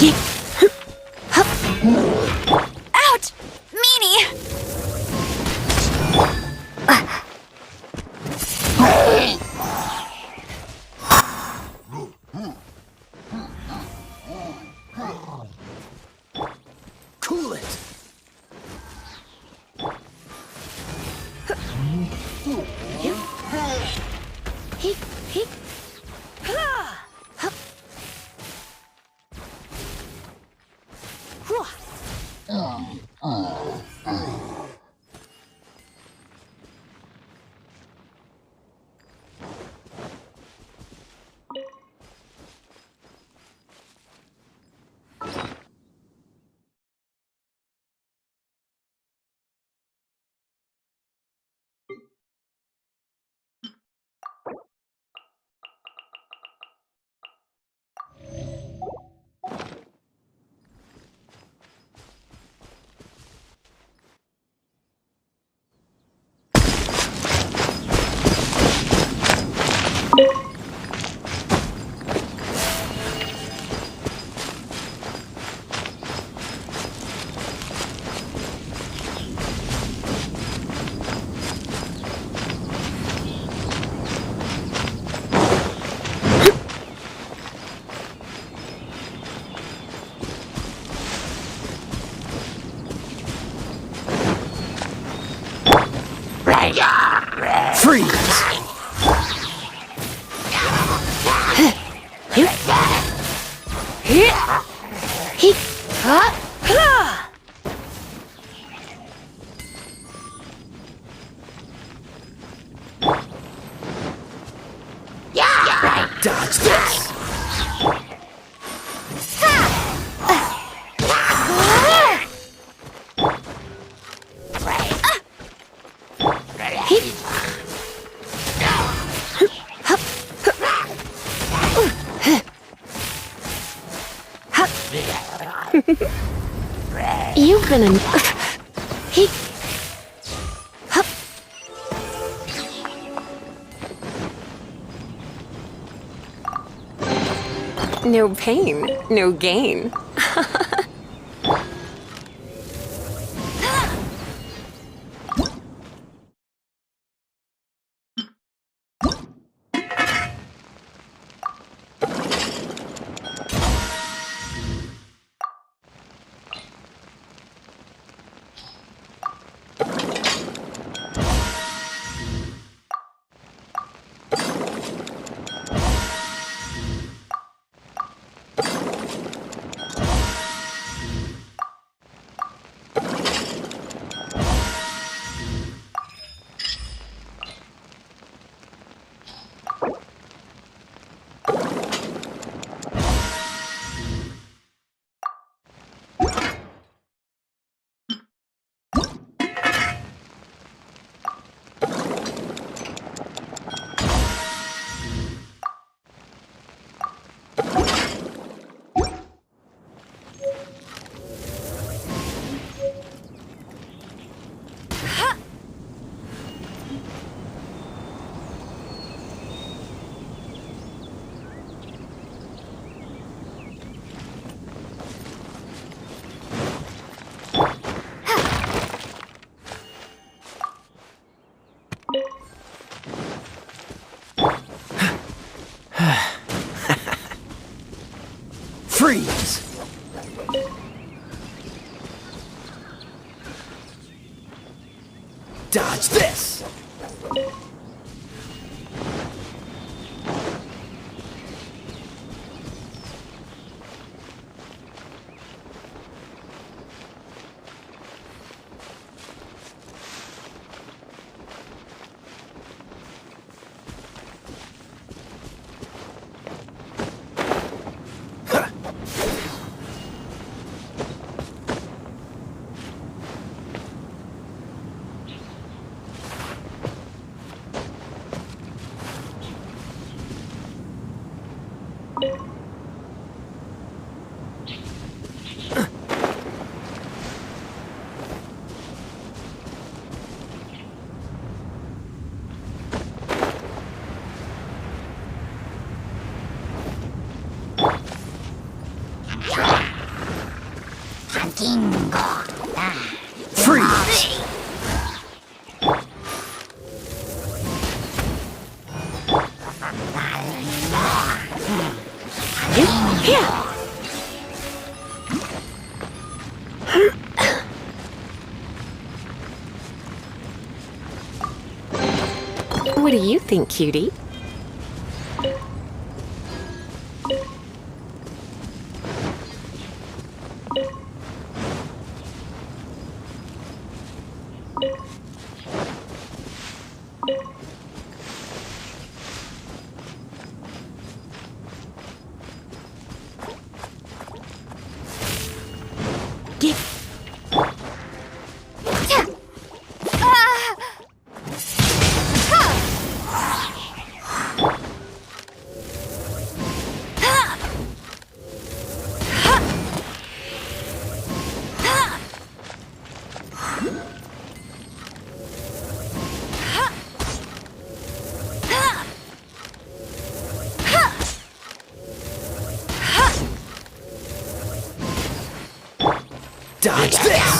Ouch! Meanie! Cool it! Freeze! Dodge this! You've been an... No pain, no gain. Freeze! Dodge this! Freeze! Yeah. What do you think, cutie? Dodge this!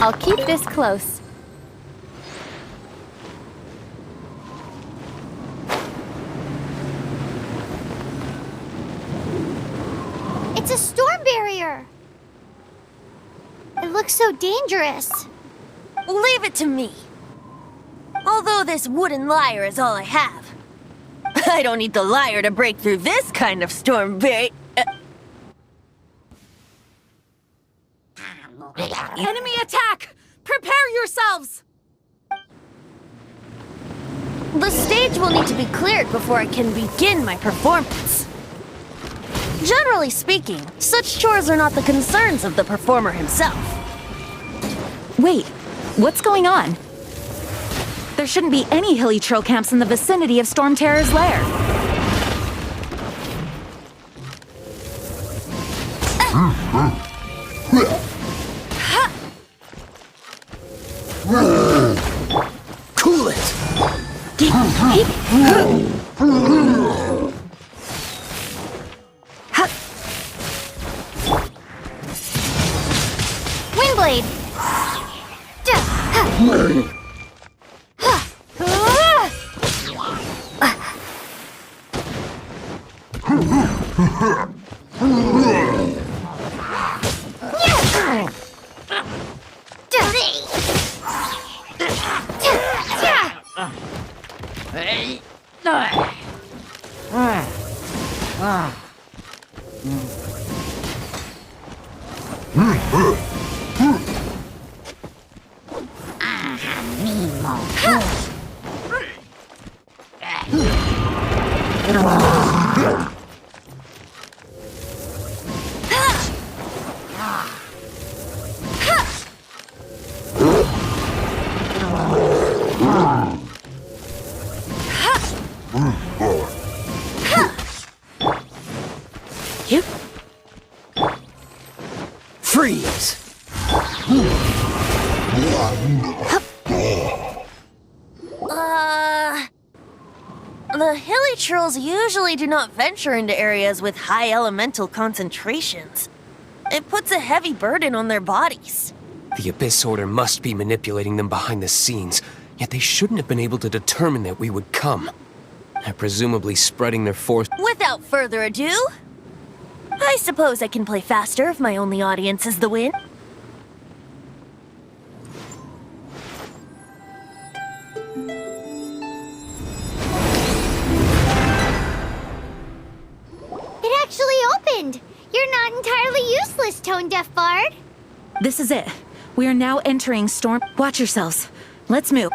I'll keep this close. It's a storm barrier! It looks so dangerous. Leave it to me. Although this wooden lyre is all I have. I don't need the lyre to break through this kind of storm barrier. Enemy attack! Prepare yourselves! The stage will need to be cleared before I can begin my performance. Generally speaking, such chores are not the concerns of the performer himself. Wait, what's going on? There shouldn't be any hilly trail camps in the vicinity of Storm Terror's lair. Cool it! Windblade. You? Freeze! The hilly trolls usually do not venture into areas with high elemental concentrations. It puts a heavy burden on their bodies. The Abyss Order must be manipulating them behind the scenes, yet they shouldn't have been able to determine that we would come. They're presumably spreading their force. Without further ado, I suppose I can play faster if my only audience is the wind. It actually opened. You're not entirely useless, Tone Deaf Bard. This is it. We are now entering Storm. Watch yourselves. Let's move.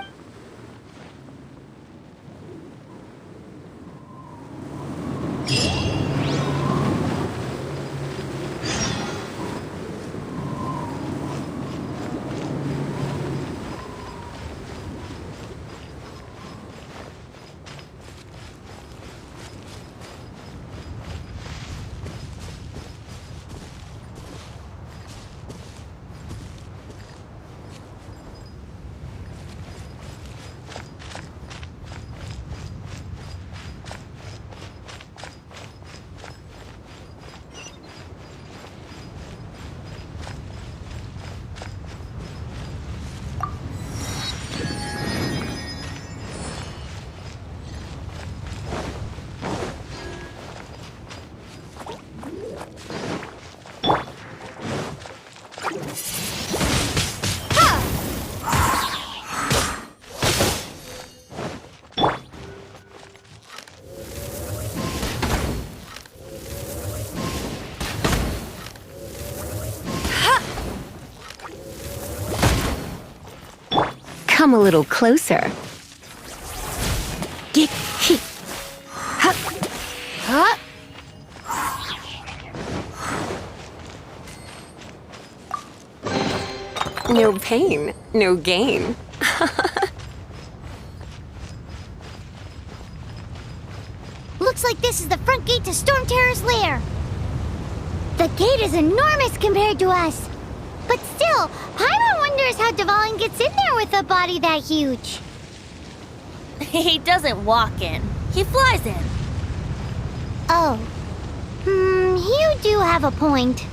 Come a little closer. Get he. Huh? No pain, no gain. Looks like this is the front gate to Storm Terror's lair. The gate is enormous compared to us. But still, Paimon wonders how Dvalin gets in there with a body that huge. He doesn't walk in, he flies in. Oh. You do have a point.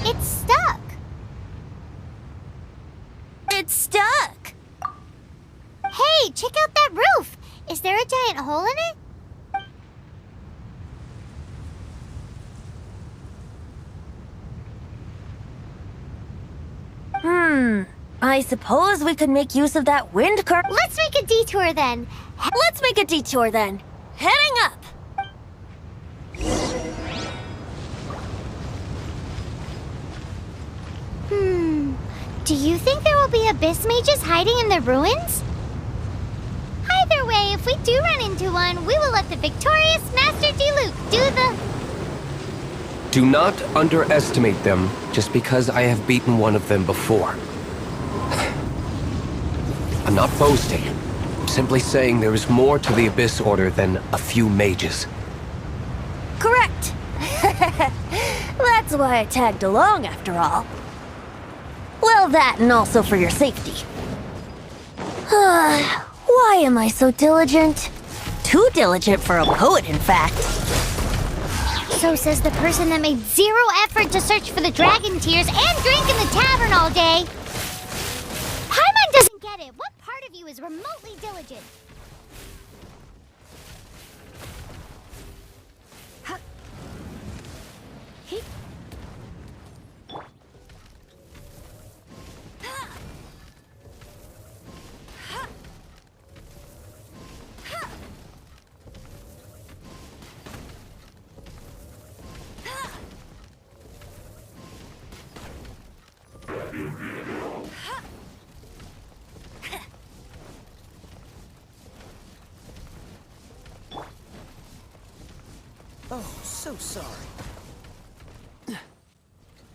It's stuck. It's stuck. Hey, check out that roof. Is there a giant hole in it? I suppose we could make use of that wind current. Let's make a detour then. Let's make a detour then. Heading up! Do you think there will be abyss mages hiding in the ruins? Either way, if we do run into one, we will let the victorious Master Diluc do the... Do not underestimate them just because I have beaten one of them before. I'm not boasting. I'm simply saying there is more to the Abyss Order than a few mages. Correct. That's why I tagged along after all. Well, that and also for your safety. Why am I so diligent? Too diligent for a poet, in fact. So says the person that made zero effort to search for the dragon tears and drink in the tavern all day. Paimon doesn't get it. What part of you is remotely diligent? Oh, so sorry.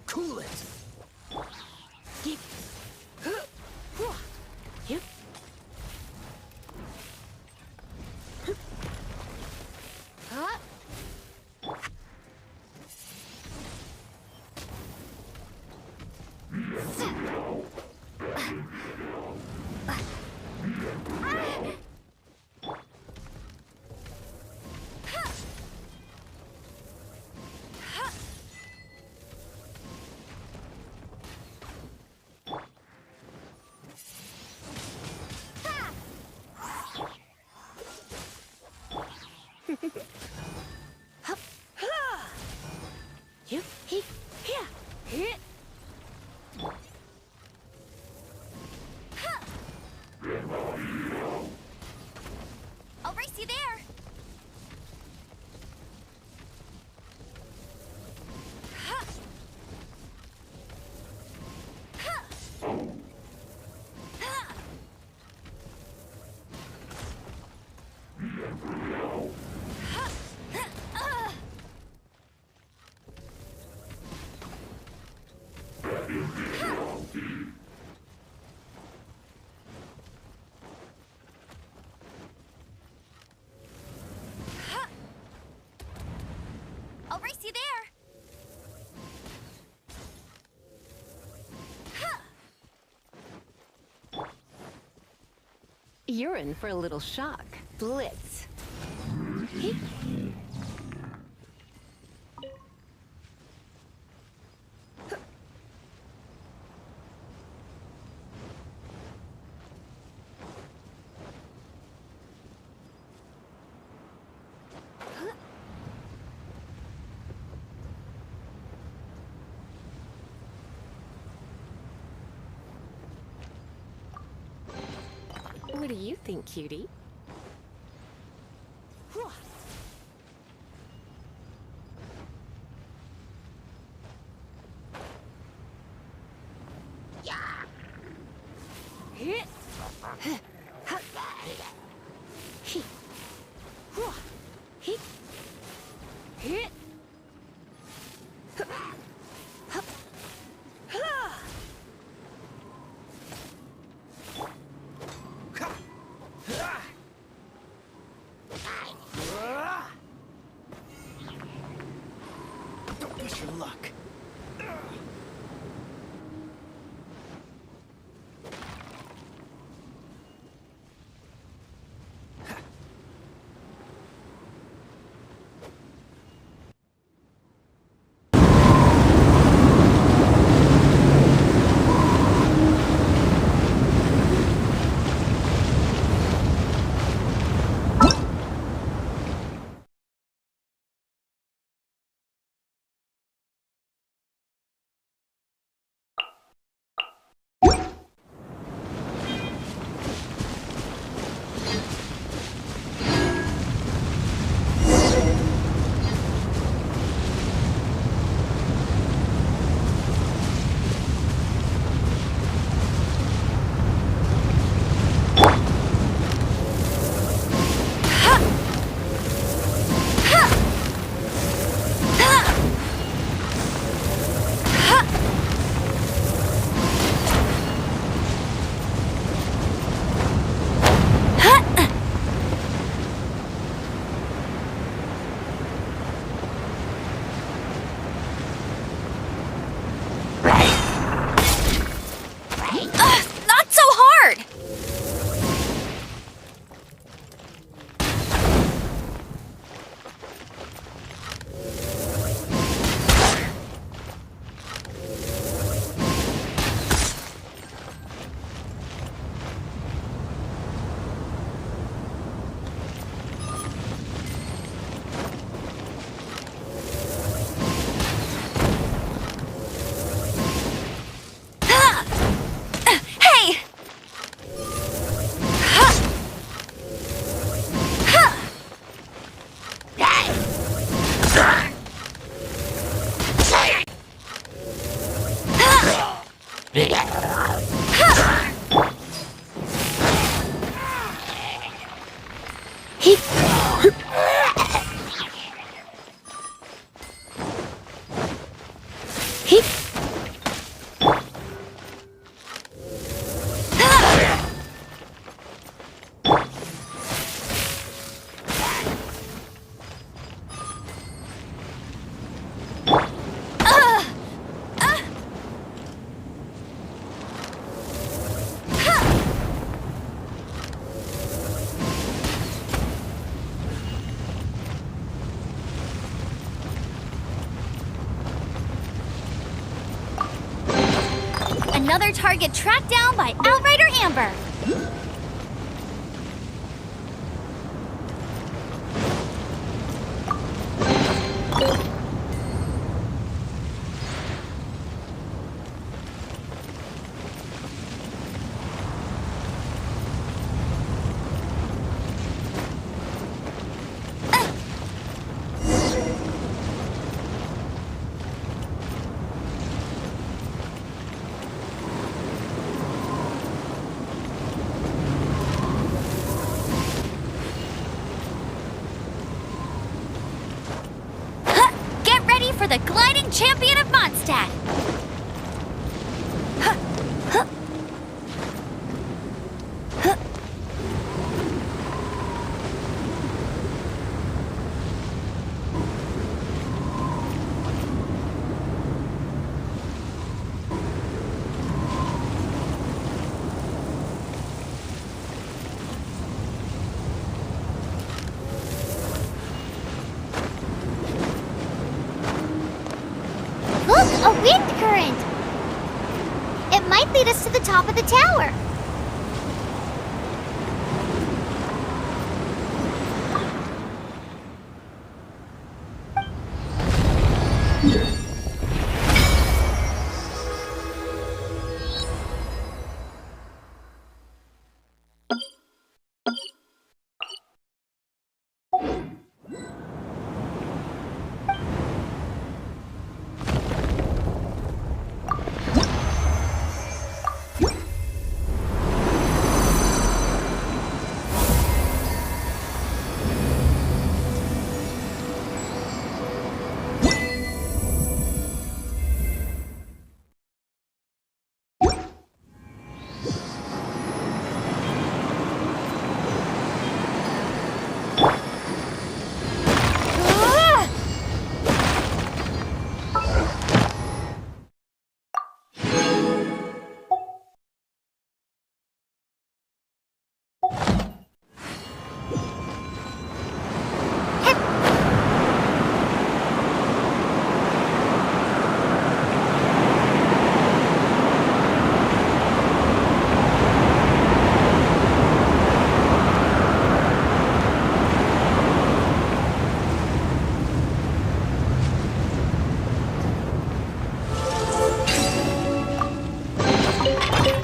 Cool it. I'll race you there. I'll race you there. You're in for a little shock. Blitz. What do you think, cutie? Don't push your luck. Another target tracked down by Outrider Amber. Get ready for the gliding champion of Mondstadt. Look, a wind current! It might lead us to the top of the tower.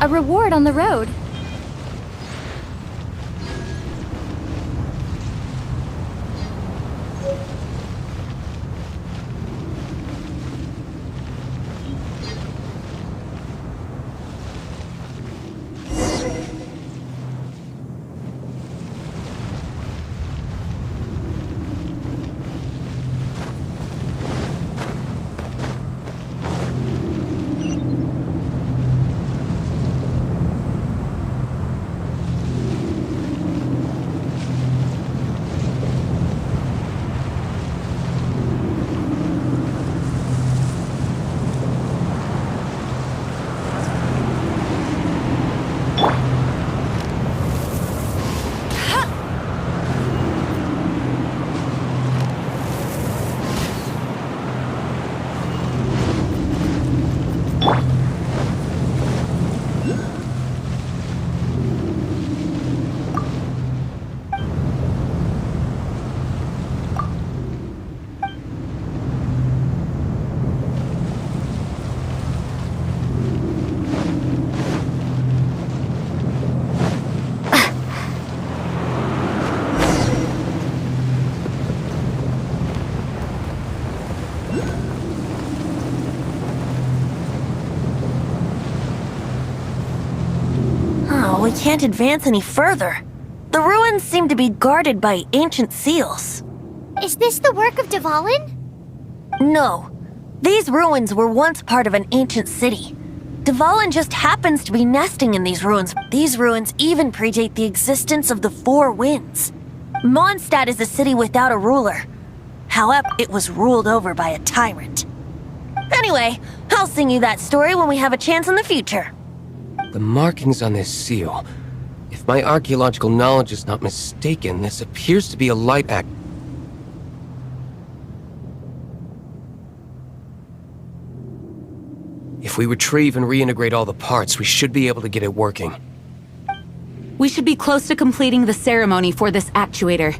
A reward on the road. We can't advance any further. The ruins seem to be guarded by ancient seals. Is this the work of Dvalin? No. These ruins were once part of an ancient city. Dvalin just happens to be nesting in these ruins. These ruins even predate the existence of the Four Winds. Mondstadt is a city without a ruler. However, it was ruled over by a tyrant. Anyway, I'll sing you that story when we have a chance in the future. The markings on this seal. If my archaeological knowledge is not mistaken, this appears to be a light act. If we retrieve and reintegrate all the parts, we should be able to get it working. We should be close to completing the ceremony for this actuator.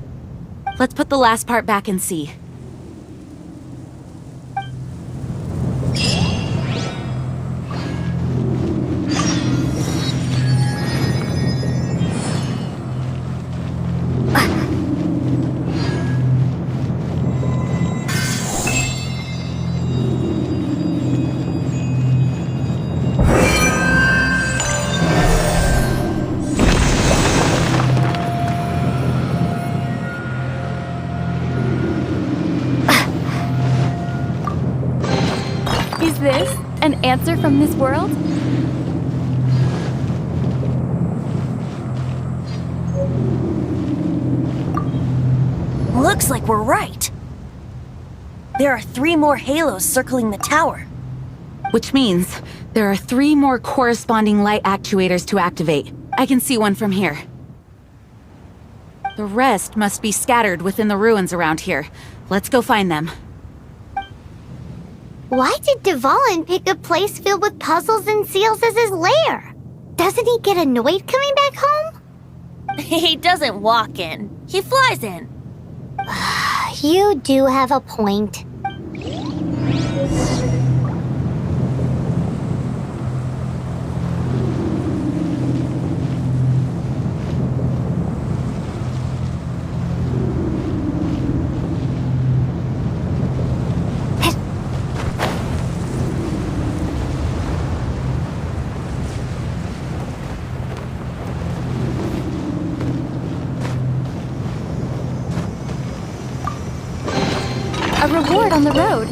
Let's put the last part back and see. Is this an answer from this world? Looks like we're right. There are 3 more halos circling the tower. Which means there are 3 more corresponding light actuators to activate. I can see one from here. The rest must be scattered within the ruins around here. Let's go find them. Why did Dvalin pick a place filled with puzzles and seals as his lair? Doesn't he get annoyed coming back home? He doesn't walk in. He flies in. You do have a point. A reward on the road.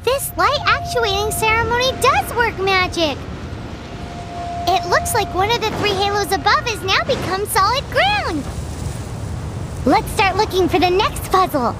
This light actuating ceremony does work magic! It looks like one of the 3 halos above has now become solid ground! Let's start looking for the next puzzle.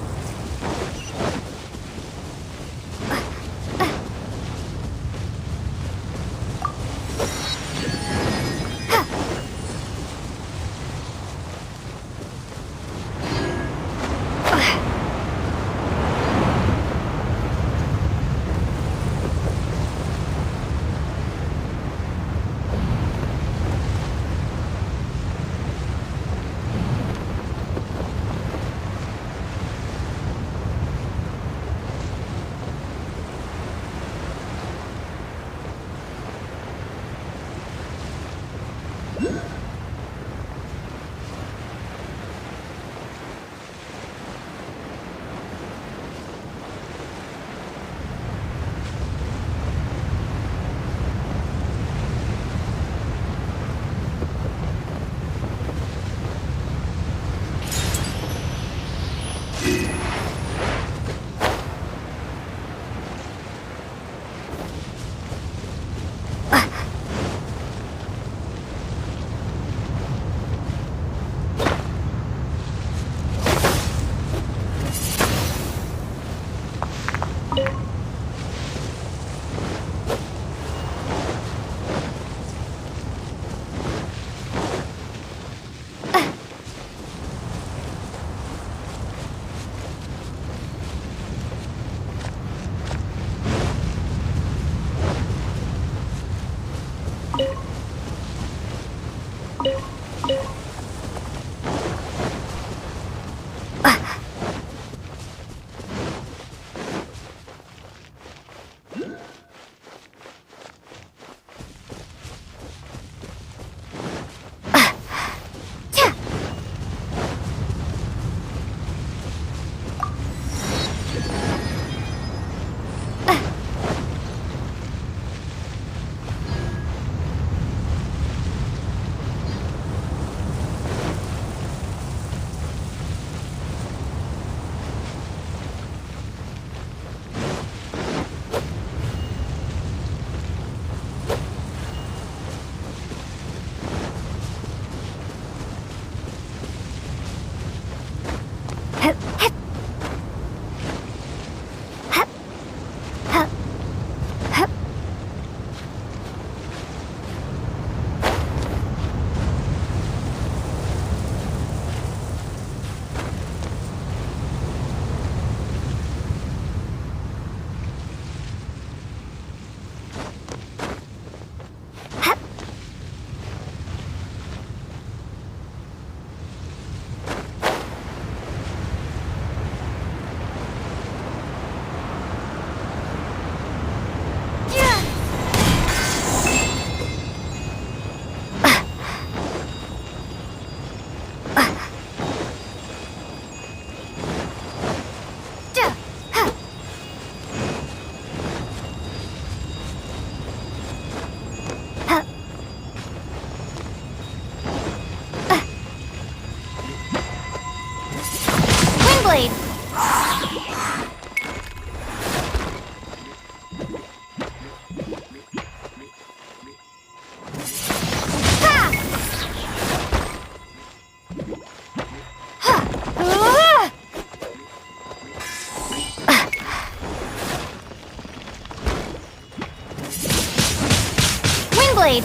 Blade.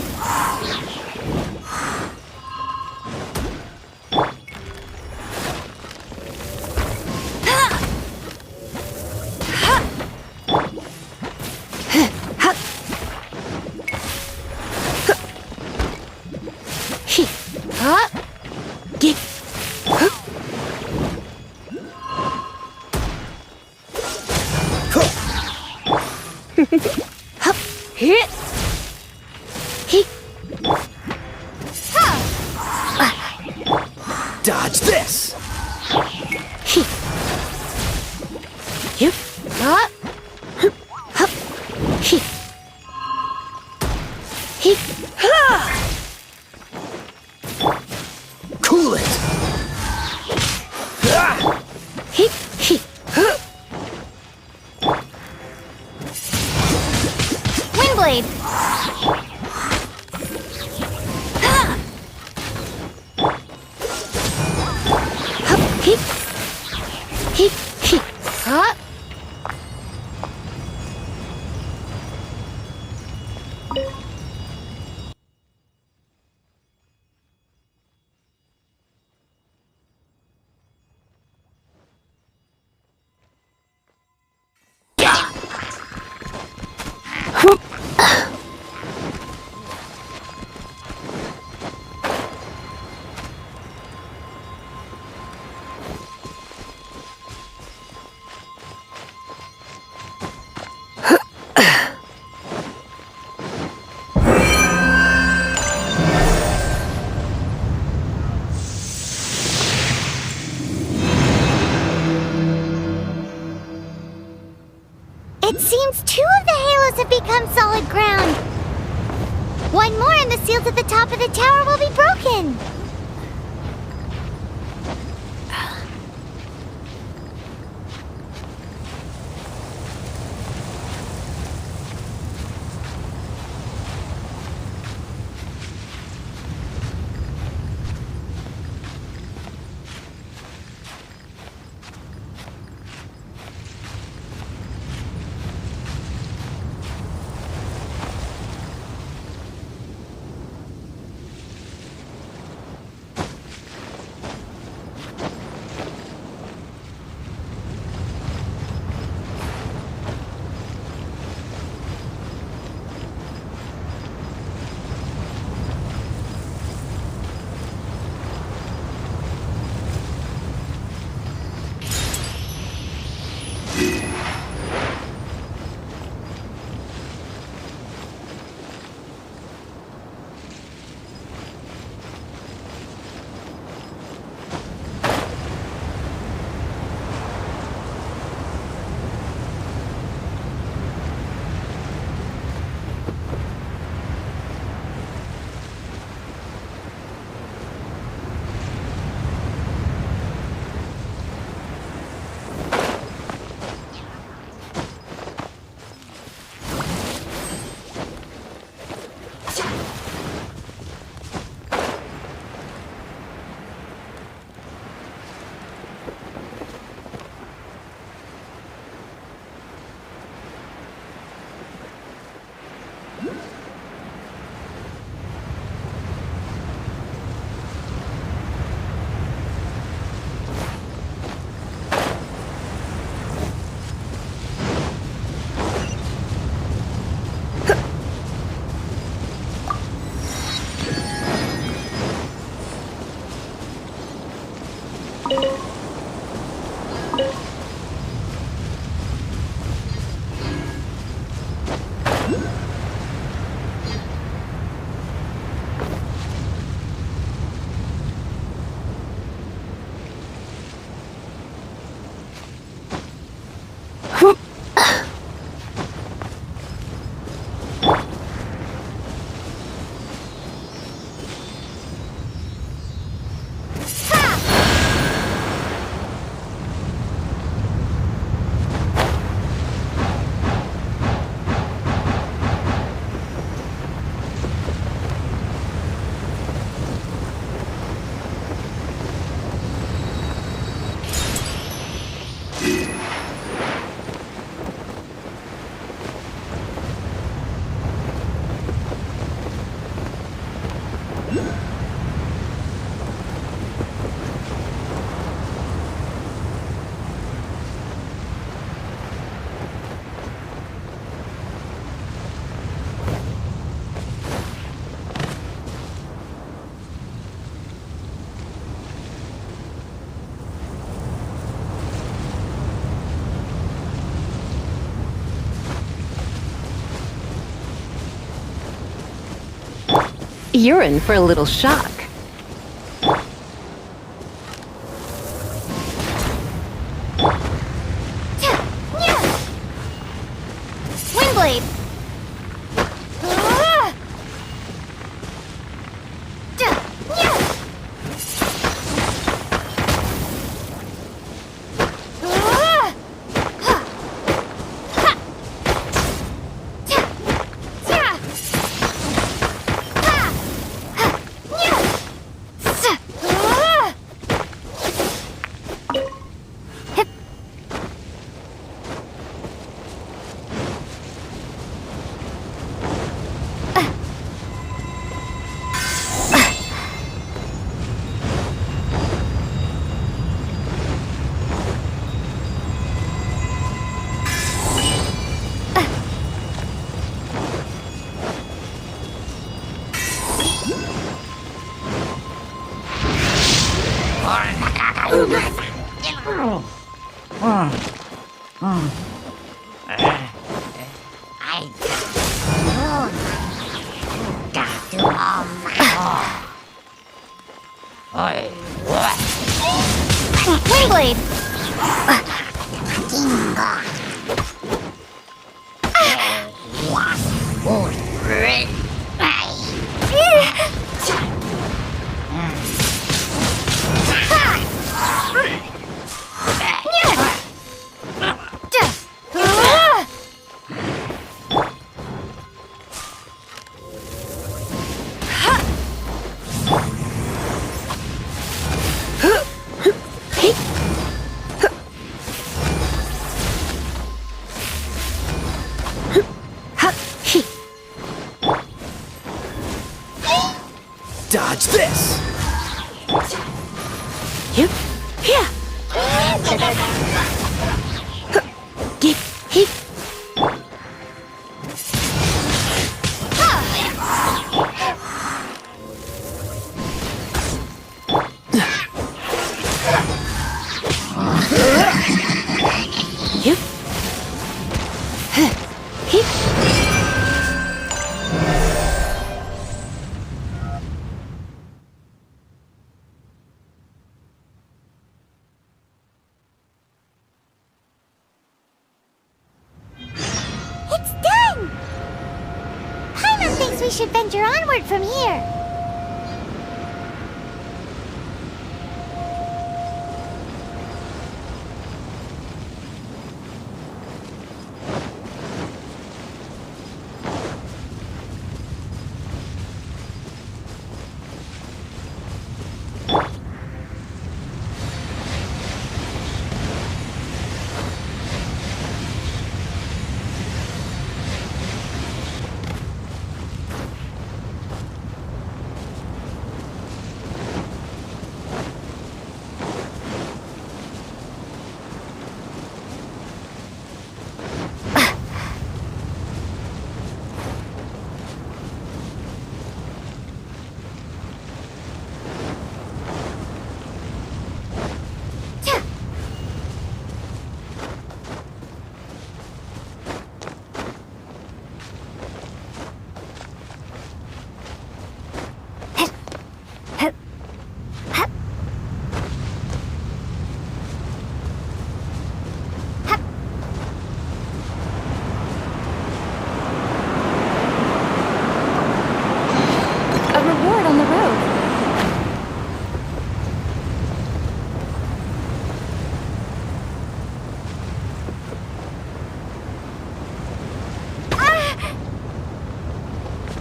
Dodge this! Cool it! Windblade. Huh? It seems 2 of the halos have become solid ground. One more and the seals at the top of the tower will be broken. You're in for a little shock. Windblade! Windblade! Dodge this! Here. Here. Get. Here. It's done! Paimon thinks we should venture onward from here. A reward on the road.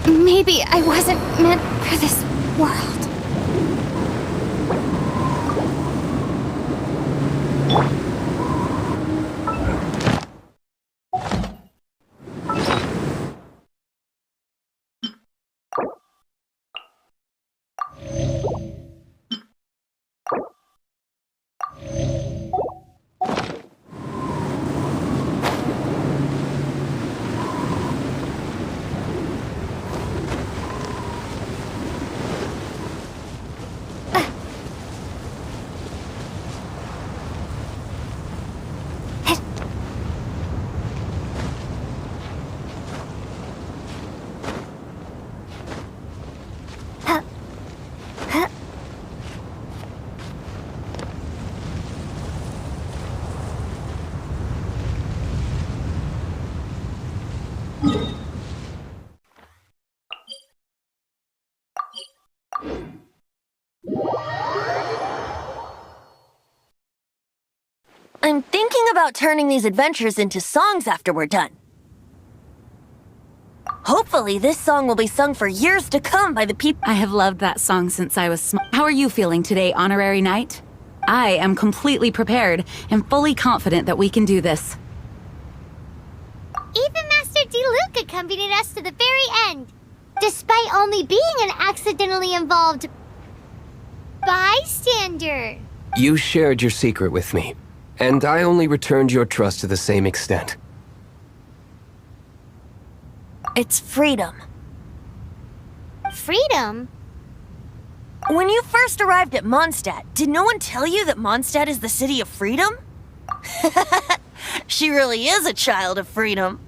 Maybe I wasn't meant for this world. I'm thinking about turning these adventures into songs after we're done. Hopefully, this song will be sung for years to come by the people. I have loved that song since I was small. How are you feeling today, Honorary Knight? I am completely prepared and fully confident that we can do this. Even Master Diluc accompanied us to the very end, despite only being an accidentally involved bystander. You shared your secret with me, and I only returned your trust to the same extent. It's freedom. Freedom? When you first arrived at Mondstadt, did no one tell you that Mondstadt is the city of freedom? She really is a child of freedom.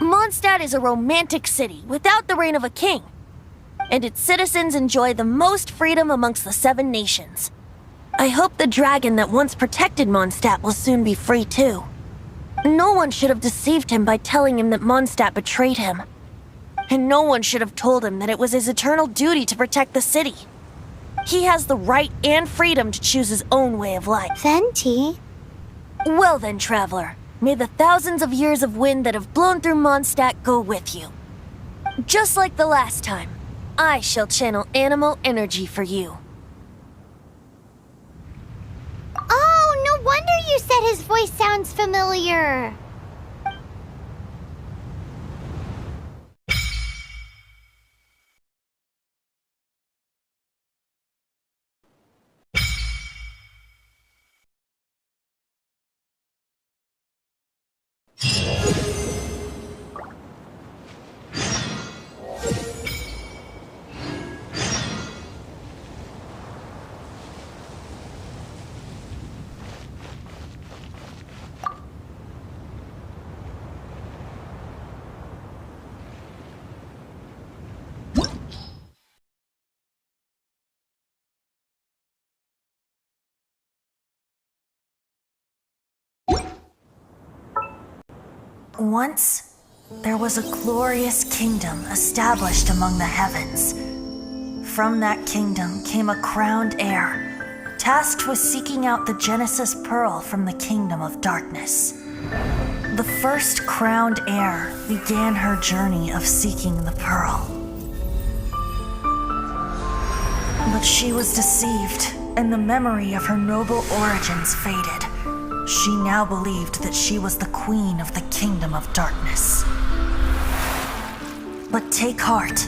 Mondstadt is a romantic city without the reign of a king, and its citizens enjoy the most freedom amongst the 7 nations. I hope the dragon that once protected Mondstadt will soon be free too. No one should have deceived him by telling him that Mondstadt betrayed him. And no one should have told him that it was his eternal duty to protect the city. He has the right and freedom to choose his own way of life. Venti? Well then, traveler, may the thousands of years of wind that have blown through Mondstadt go with you. Just like the last time, I shall channel animal energy for you. Oh, no wonder you said his voice sounds familiar. Once, there was a glorious kingdom established among the heavens. From that kingdom came a crowned heir, tasked with seeking out the Genesis Pearl from the kingdom of darkness. The first crowned heir began her journey of seeking the pearl. But she was deceived, and the memory of her noble origins faded. She now believed that she was the queen of the kingdom of darkness. But take heart.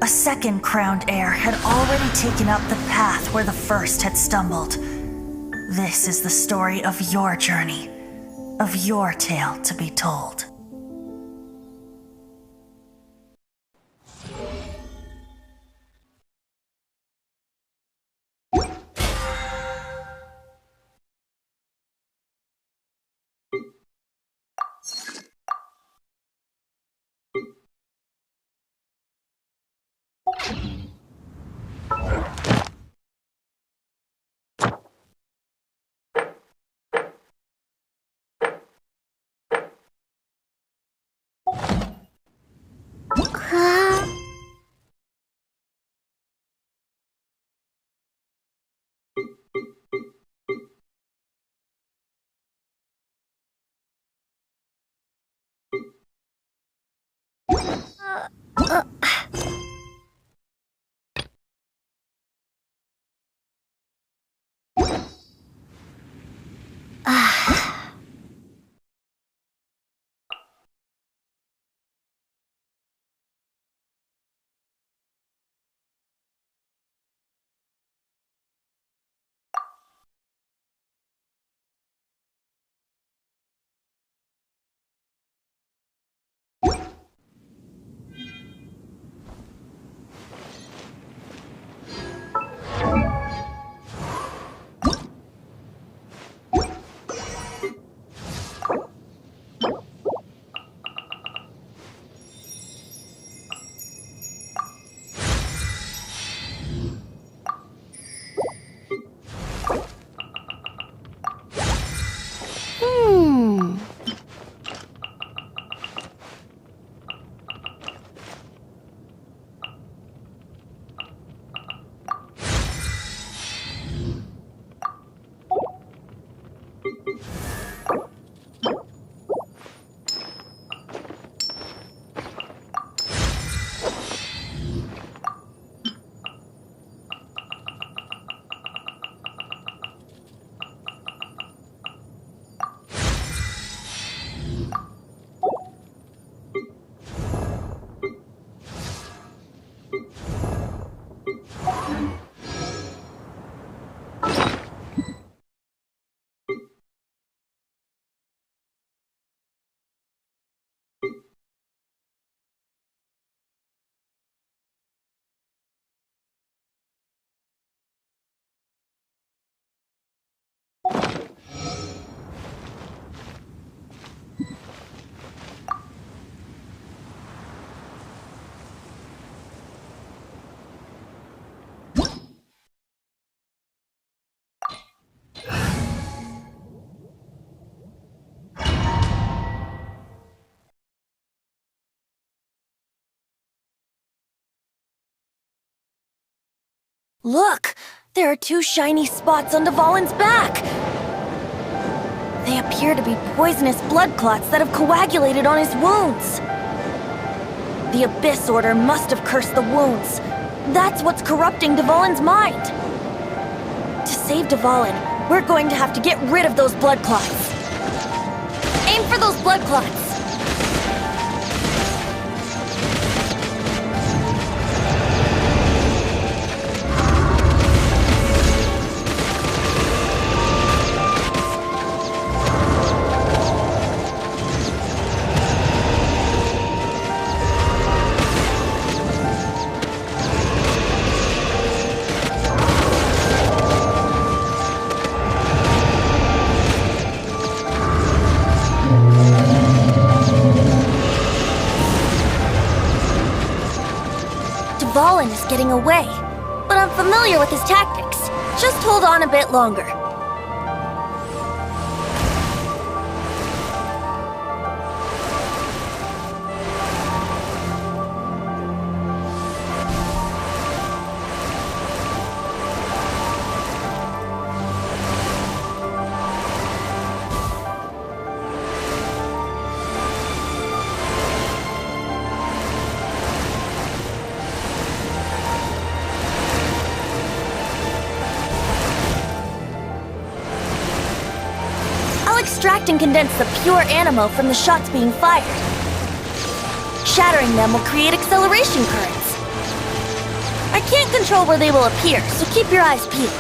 A second crowned heir had already taken up the path where the first had stumbled. This is the story of your journey, of your tale to be told. Look! There are 2 shiny spots on Dvalin's back! They appear to be poisonous blood clots that have coagulated on his wounds. The Abyss Order must have cursed the wounds. That's what's corrupting Dvalin's mind. To save Dvalin, we're going to have to get rid of those blood clots. Aim for those blood clots! Dvalin is getting away, but I'm familiar with his tactics. Just hold on a bit longer. Extract and condense the pure animo from the shots being fired. Shattering them will create acceleration currents. I can't control where they will appear, so keep your eyes peeled.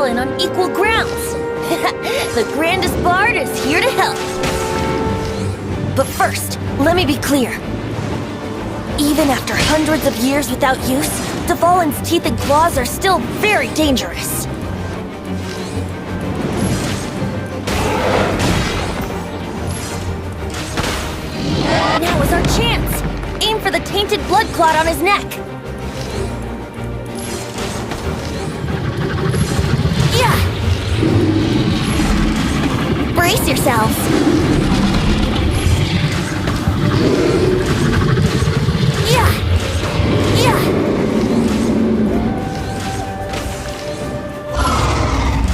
Dvalin on equal grounds. The grandest bard is here to help. But first, let me be clear. Even after hundreds of years without use, Dvalin's teeth and claws are still very dangerous. Now is our chance! Aim for the tainted blood clot on his neck! Yeah! Brace yourselves! Yeah! Yeah!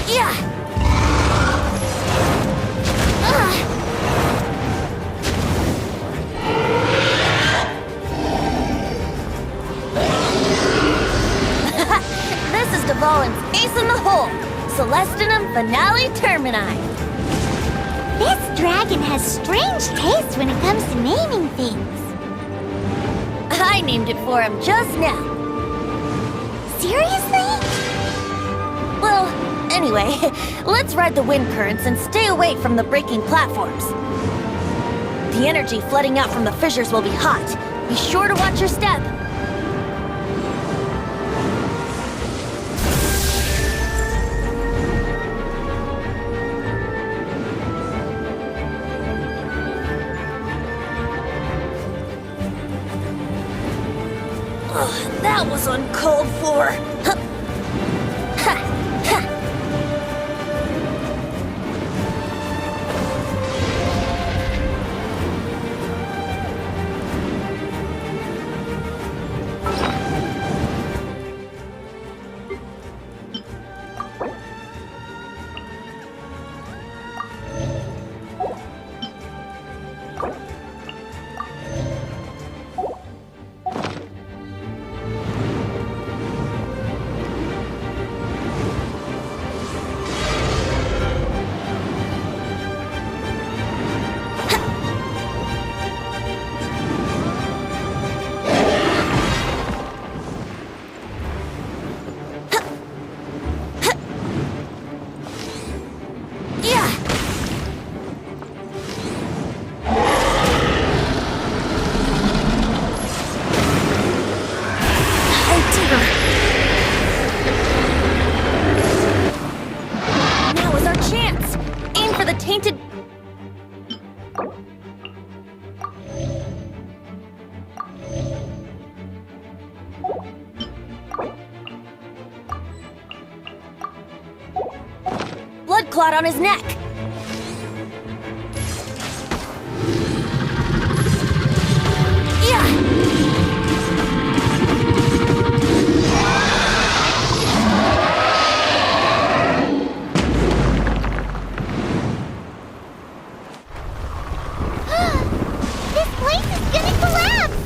Yeah! This is Dvalin's ace in the hole! Celestinum Finale Termini! This dragon has strange taste when it comes to naming things. I named it for him just now. Seriously? Well, anyway, let's ride the wind currents and stay away from the breaking platforms. The energy flooding out from the fissures will be hot. Be sure to watch your step. Ugh, that was uncalled for. Huh. Ha, ha. Now is our chance! Aim for the tainted... blood clot on his neck! Yeah! This place is gonna collapse!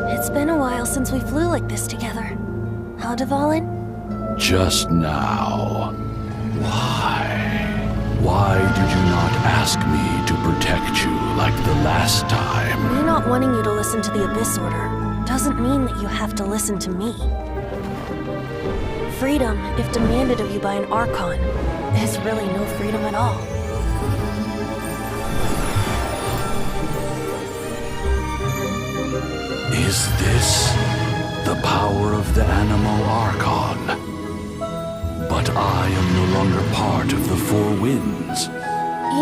It's been a while since we flew like this together. Huh, Dvalin? Just now. Why? Why did you not ask me to protect you like the last time? Me not wanting you to listen to the Abyss Order doesn't mean that you have to listen to me. Freedom, if demanded of you by an Archon, is really no freedom at all. Is this the power of the Animo Archon? But I am no longer part of the Four Winds.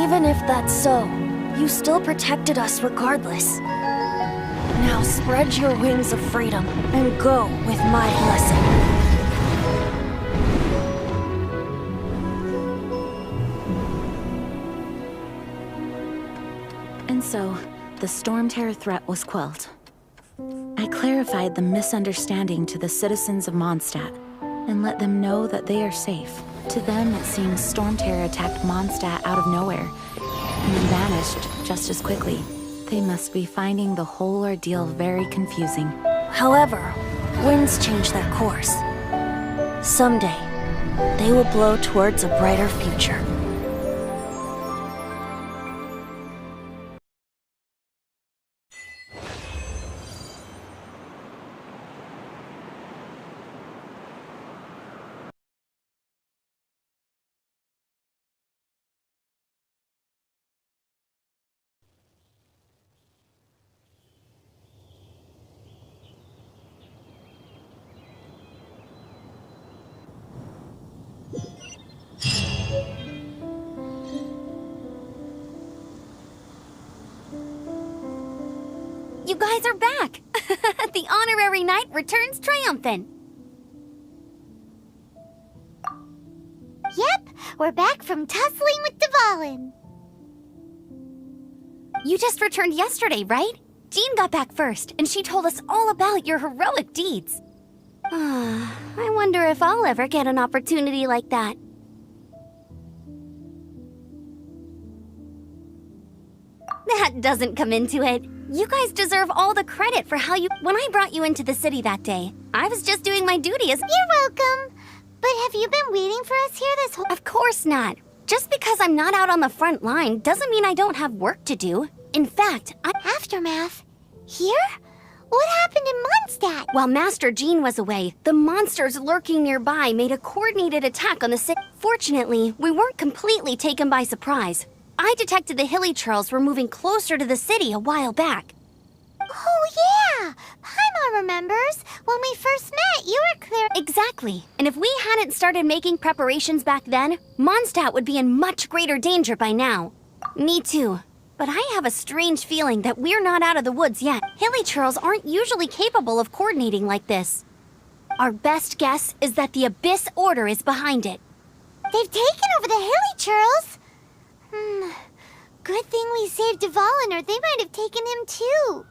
Even if that's so, you still protected us regardless. Now spread your wings of freedom and go with my blessing. And so, the Storm Terror threat was quelled. I clarified the misunderstanding to the citizens of Mondstadt and let them know that they are safe. To them, it seems Storm Terror attacked Mondstadt out of nowhere, and then vanished just as quickly. They must be finding the whole ordeal very confusing. However, winds change their course. Someday, they will blow towards a brighter future. You guys are back! The honorary knight returns triumphant. Yep, we're back from tussling with Dvalin. You just returned yesterday, right? Jean got back first, and she told us all about your heroic deeds. I wonder if I'll ever get an opportunity like that. That doesn't come into it. You guys deserve all the credit for how you... When I brought you into the city that day, I was just doing my duty as... You're welcome. But have you been waiting for us here this whole... Of course not. Just because I'm not out on the front line doesn't mean I don't have work to do. In fact, Aftermath? Here? What happened in Mondstadt? While Master Jean was away, the monsters lurking nearby made a coordinated attack on the city. Fortunately, we weren't completely taken by surprise. I detected the Hilly Churls were moving closer to the city a while back. Oh, yeah! Paimon remembers. When we first met, you were clear... Exactly. And if we hadn't started making preparations back then, Mondstadt would be in much greater danger by now. Me too. But I have a strange feeling that we're not out of the woods yet. Hilly Churls aren't usually capable of coordinating like this. Our best guess is that the Abyss Order is behind it. They've taken over the Hilly Churls? Good thing we saved Dvalin, or they might have taken him too.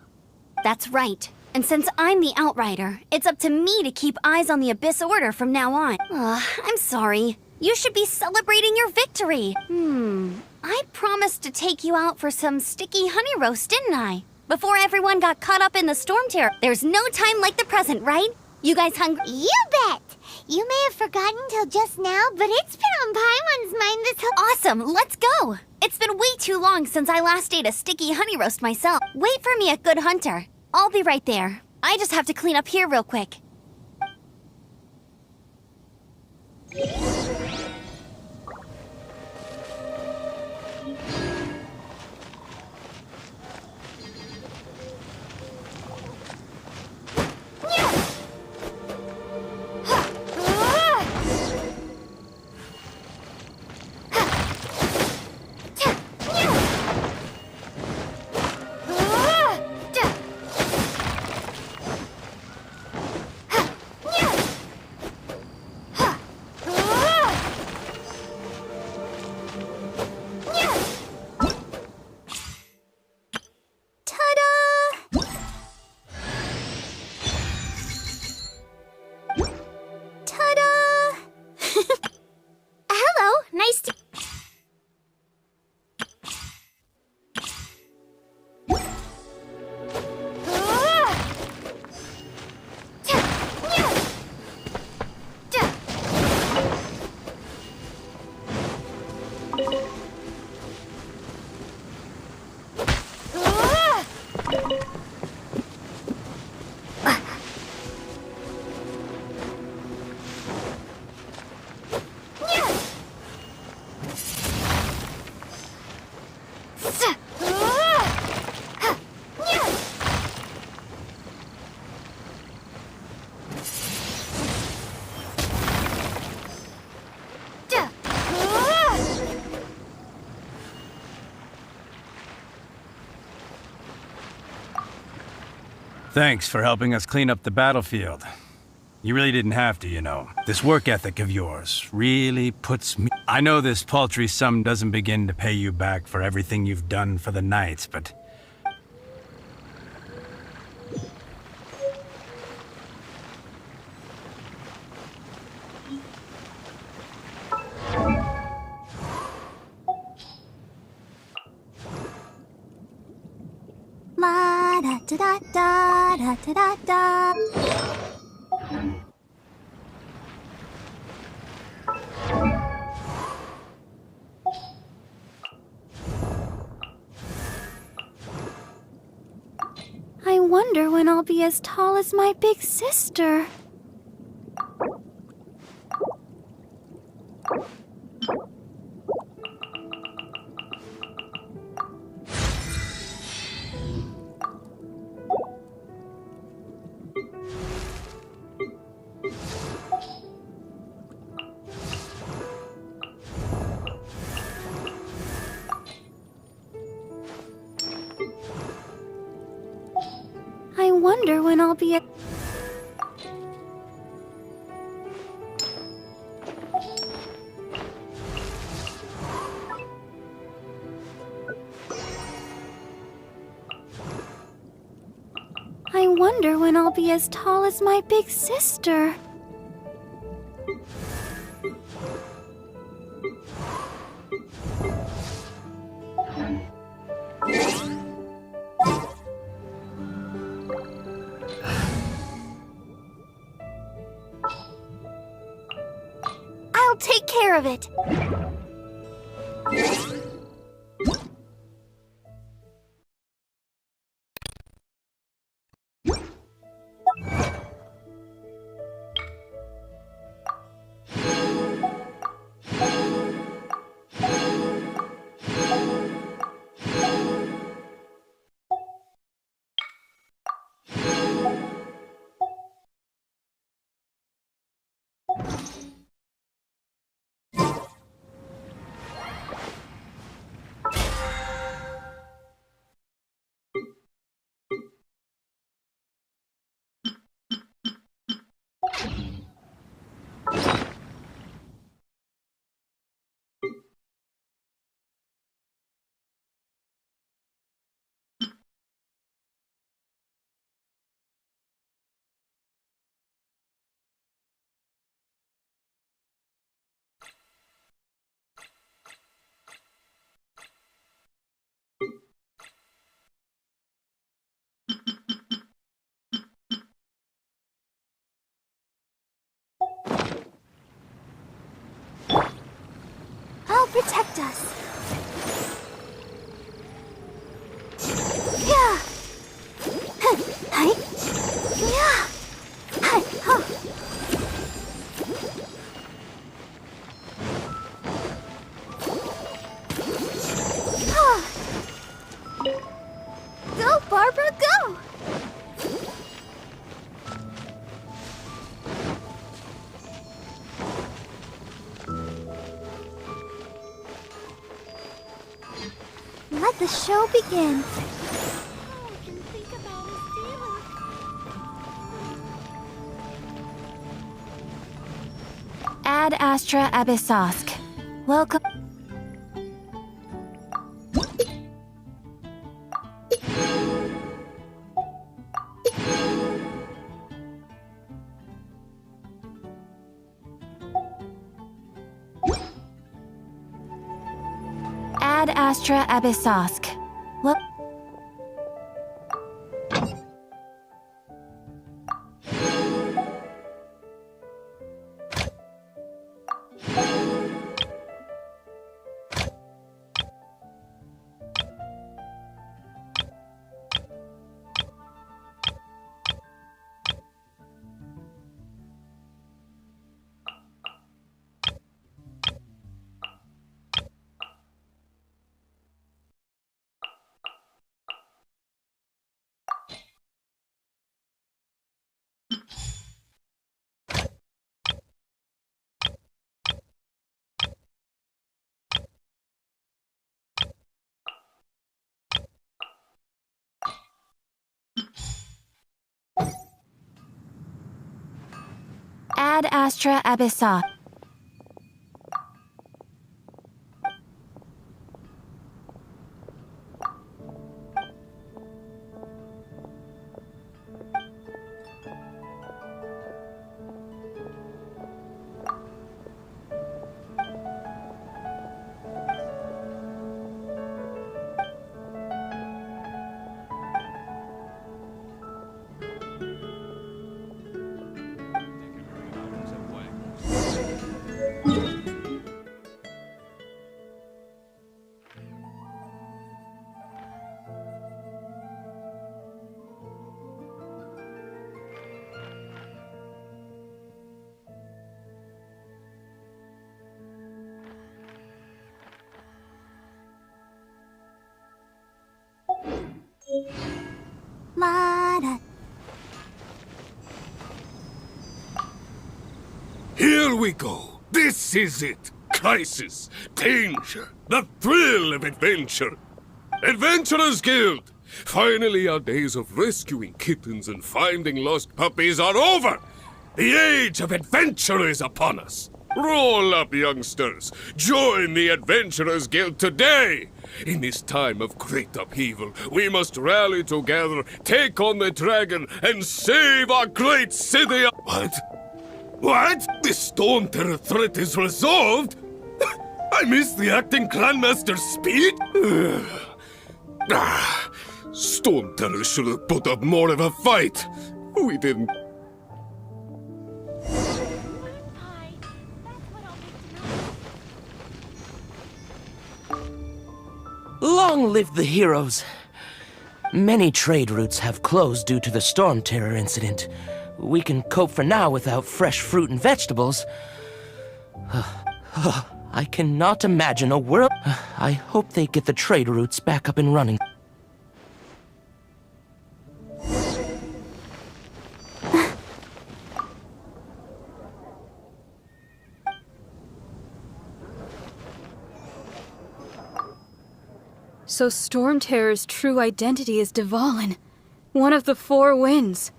That's right. And since I'm the Outrider, it's up to me to keep eyes on the Abyss Order from now on. I'm sorry. You should be celebrating your victory. I promised to take you out for some sticky honey roast, didn't I? Before everyone got caught up in the storm terror. There's no time like the present, right? You guys hungry? You bet! You may have forgotten till just now, but it's been on Paimon's mind this whole... Awesome, let's go! It's been way too long since I last ate a sticky honey roast myself. Wait for me at Good Hunter. I'll be right there. I just have to clean up here real quick. Thanks for helping us clean up the battlefield. You really didn't have to, you know. This work ethic of yours really puts me... I know this paltry sum doesn't begin to pay you back for everything you've done for the Knights, but... da da da da da da. I wonder when I'll be as tall as my big sister. I wonder when I'll be at... I wonder when I'll be as tall as my big sister. I'll take care of it. I'll protect us. Yeah. Hi. Yeah. Hi. Huh. Go, Barbara, go! Let the show begin. Ad Astra Abyssosk. Welcome. Ad Astra Abyssosk. Well. Ad Astra Abyssosk. La-da. Here we go. This is it. Crisis, danger, the thrill of adventure. Adventurers Guild! Finally, our days of rescuing kittens and finding lost puppies are over! The age of adventure is upon us! Roll up, youngsters! Join the Adventurers Guild today! In this time of great upheaval, we must rally together, take on the dragon, and save our great city! What? What? The Storm Terror threat is resolved? I missed the acting Clanmaster's speech? Storm Terror should have put up more of a fight. We didn't. Long live the heroes. Many trade routes have closed due to the Storm Terror incident. We can cope for now without fresh fruit and vegetables. I cannot imagine a world. I hope they get the trade routes back up and running. So Storm Terror's true identity is Dvalin, one of the four winds.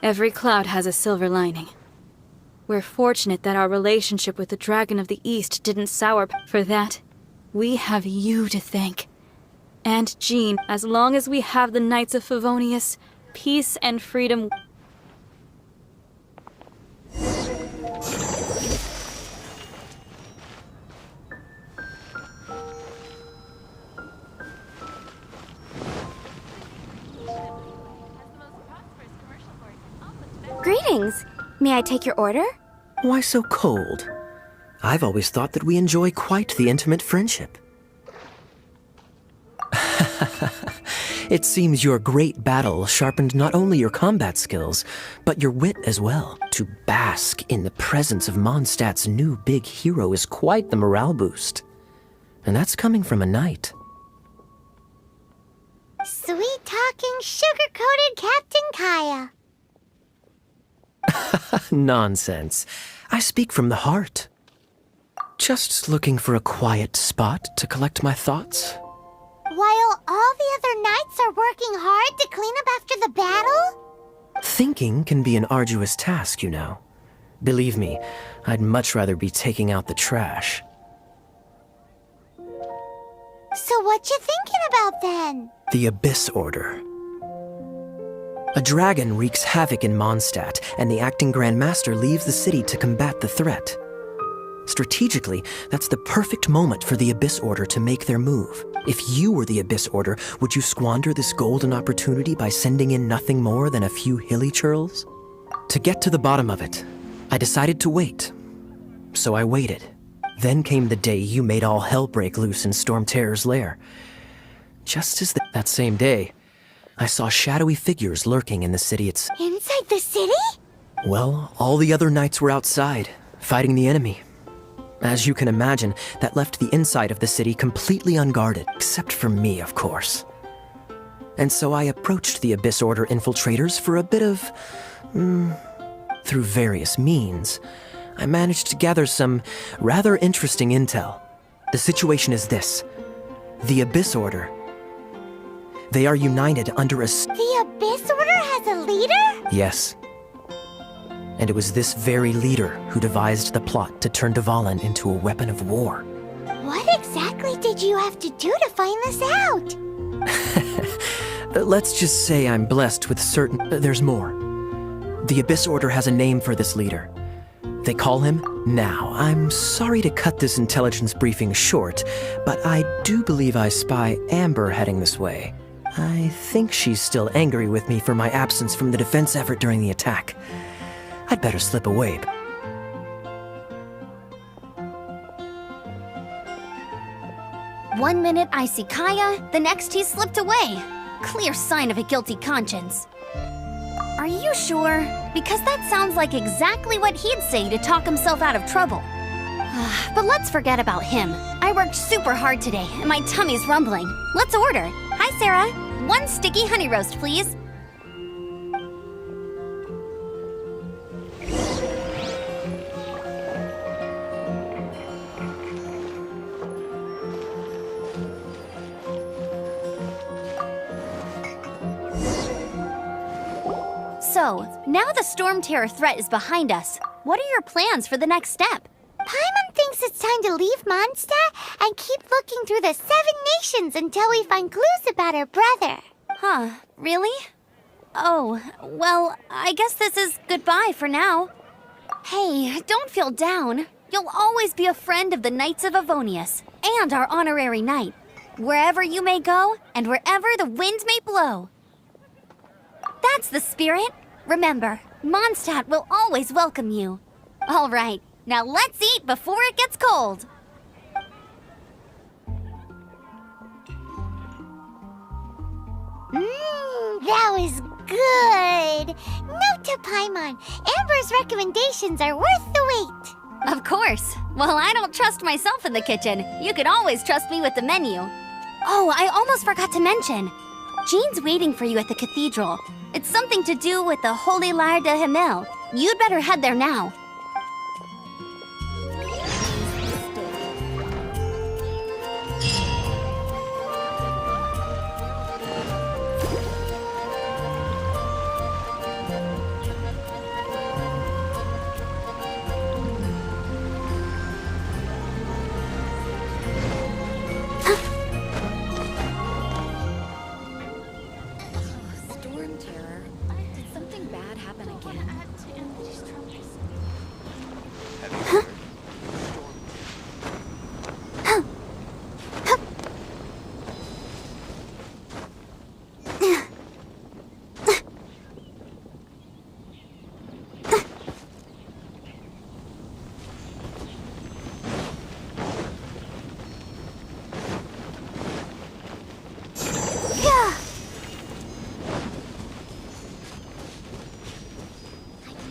Every cloud has a silver lining. We're fortunate that our relationship with the Dragon of the East didn't sour. For that, we have you to thank. And Jean, as long as we have the Knights of Favonius, peace and freedom. Greetings. May I take your order? Why so cold? I've always thought that we enjoy quite the intimate friendship. It seems your great battle sharpened not only your combat skills, but your wit as well. To bask in the presence of Mondstadt's new big hero is quite the morale boost. And that's coming from a knight. Sweet-talking, sugar-coated Captain Kaya. Nonsense. I speak from the heart. Just looking for a quiet spot to collect my thoughts. While all the other knights are working hard to clean up after the battle? Thinking can be an arduous task, you know. Believe me, I'd much rather be taking out the trash. So what you thinking about then? The Abyss Order. A dragon wreaks havoc in Mondstadt, and the acting Grand Master leaves the city to combat the threat. Strategically, that's the perfect moment for the Abyss Order to make their move. If you were the Abyss Order, would you squander this golden opportunity by sending in nothing more than a few hilly churls? To get to the bottom of it, I decided to wait. So I waited. Then came the day you made all hell break loose in Storm Terror's lair. Just as that same day, I saw shadowy figures lurking in the city itself. Inside the city? Well, all the other knights were outside, fighting the enemy. As you can imagine, that left the inside of the city completely unguarded, except for me, of course. And so I approached the Abyss Order infiltrators for a bit of... through various means, I managed to gather some rather interesting intel. The situation is this. The Abyss Order... They are united under a... The Abyss Order has a leader? Yes. And it was this very leader who devised the plot to turn Dvalin into a weapon of war. What exactly did you have to do to find this out? Let's just say I'm blessed with certain... there's more. The Abyss Order has a name for this leader. They call him Now. I'm sorry to cut this intelligence briefing short, but I do believe I spy Amber heading this way. I think she's still angry with me for my absence from the defense effort during the attack. I'd better slip away. One minute I see Kaya, the next he's slipped away. Clear sign of a guilty conscience. Are you sure? Because that sounds like exactly what he'd say to talk himself out of trouble. But let's forget about him. I worked super hard today, and my tummy's rumbling. Let's order. Hi, Sarah. 1 sticky honey roast, please. So, now the Storm Terror threat is behind us. What are your plans for the next step? Paimon thinks it's time to leave Mondstadt and keep looking through the 7 nations until we find clues about her brother. Huh, really? Oh, well, I guess this is goodbye for now. Hey, don't feel down. You'll always be a friend of the Knights of Avonius, and our honorary knight. Wherever you may go, and wherever the wind may blow. That's the spirit. Remember, Mondstadt will always welcome you. All right, now let's eat before it gets cold. That was good. Note to Paimon, Amber's recommendations are worth the wait. Of course. Well, I don't trust myself in the kitchen. You can always trust me with the menu. Oh, I almost forgot to mention. Jean's waiting for you at the cathedral. It's something to do with the Holy Lyre de Himmel. You'd better head there now. Storm Terror. Did something bad happen again? I can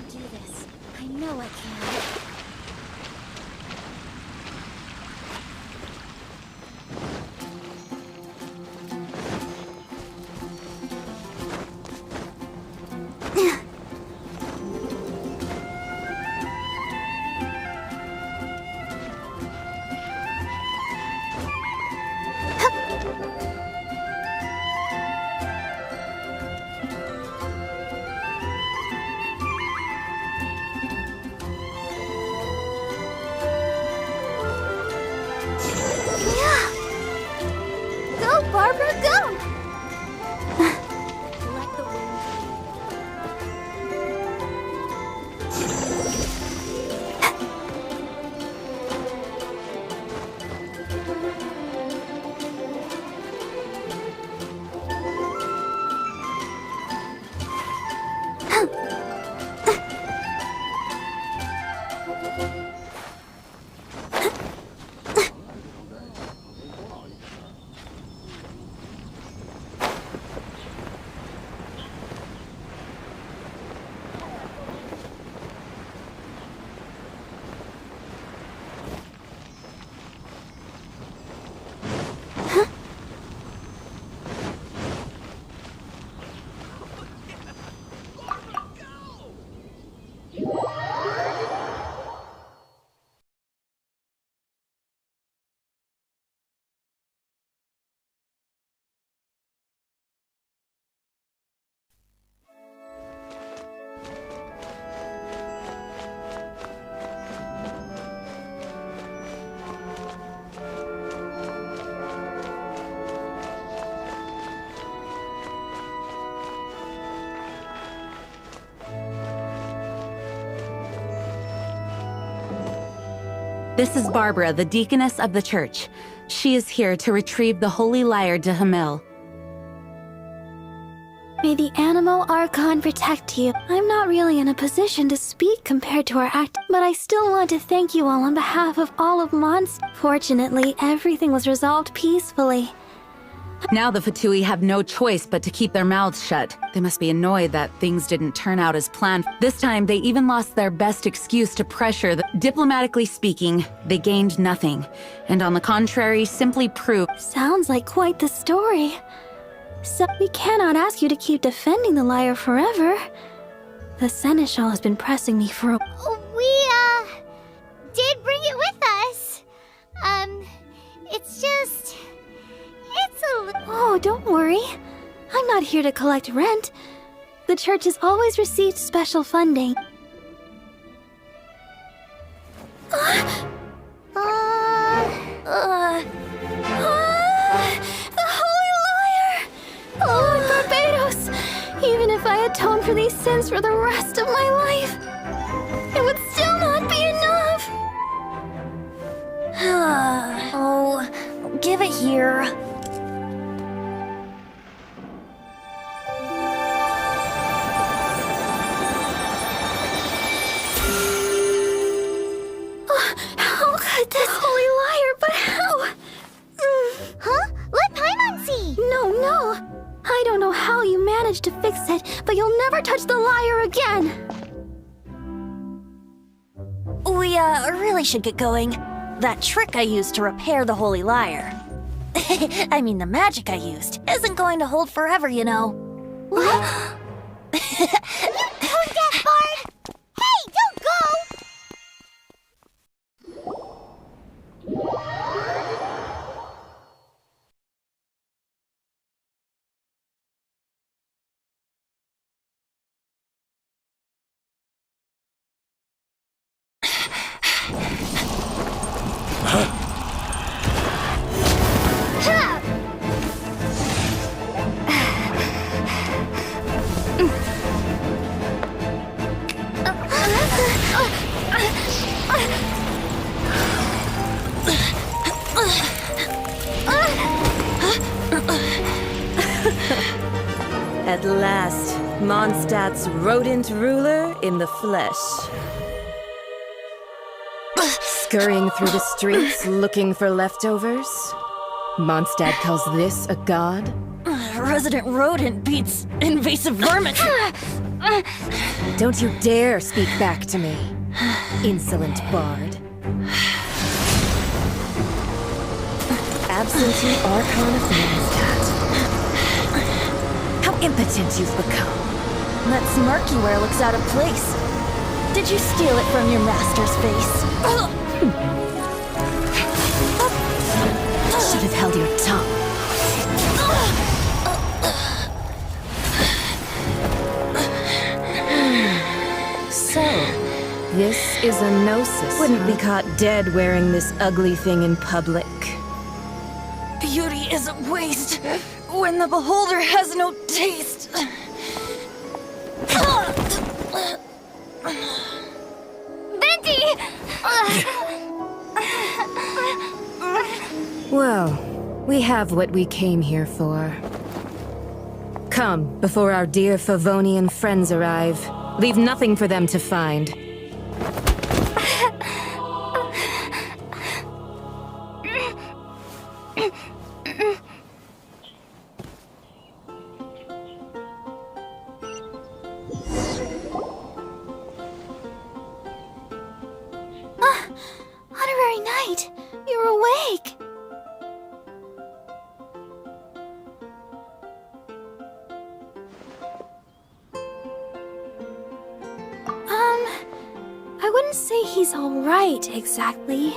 do this. I know I can. Go, Barbara, go! Let the wind This is Barbara, the deaconess of the church. She is here to retrieve the Holy Lyre de Himmel. May the Animal Archon protect you. I'm not really in a position to speak compared to our act, but I still want to thank you all on behalf of all of Mondstadt. Fortunately, everything was resolved peacefully. Now the Fatui have no choice but to keep their mouths shut. They must be annoyed that things didn't turn out as planned. This time, they even lost their best excuse to pressure. Diplomatically speaking, they gained nothing. And on the contrary, simply proved... Sounds like quite the story. So we cannot ask you to keep defending the lyre forever. The Seneschal has been pressing me for a... We, did bring it with us. It's just... It's a Oh, don't worry. I'm not here to collect rent. The church has always received special funding. The Holy Lyre! Lord Barbados! Even if I atone for these sins for the rest of my life, it would still not be enough! Oh, give it here. How could this Holy Lyre, but how? Huh? Let Paimon see! No. I don't know how you managed to fix it, but you'll never touch the lyre again! We, really should get going. That trick I used to repair the Holy Lyre. I mean, the magic I used isn't going to hold forever, you know. What? You tone deaf, Bard! Hey, don't go! At last, Mondstadt's rodent ruler in the flesh. Scurrying through the streets looking for leftovers? Mondstadt calls this a god? Resident rodent beats invasive vermin. Don't you dare speak back to me, insolent bard. Absentee Archon of Mondstadt. How impotent you've become. That smirk you wear looks out of place. Did you steal it from your master's face? Should have held your tongue. So, this is a gnosis. Wouldn't be caught dead wearing this ugly thing in public. Beauty is a waste when the beholder has no taste. Venti! Well, we have what we came here for. Come, before our dear Favonian friends arrive. Leave nothing for them to find. Honorary Knight, you're awake! I wouldn't say he's alright, exactly.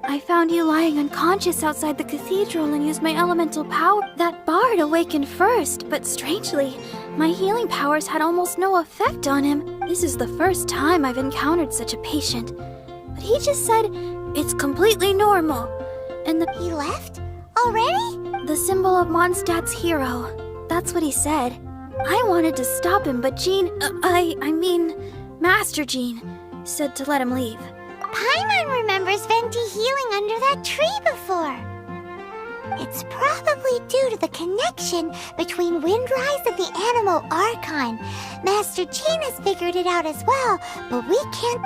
I found you lying unconscious outside the cathedral and used my elemental power. That bard awakened first, but strangely, my healing powers had almost no effect on him. This is the first time I've encountered such a patient. But he just said, it's completely normal. And He left? Already? the symbol of Mondstadt's hero. That's what he said. I wanted to stop him, but Jean, I mean, Master Jean, said to let him leave. Paimon remembers Venti healing under that tree before. It's probably due to the connection between Windrise and the Animal Archon. Master Jean has figured it out as well, but we can't...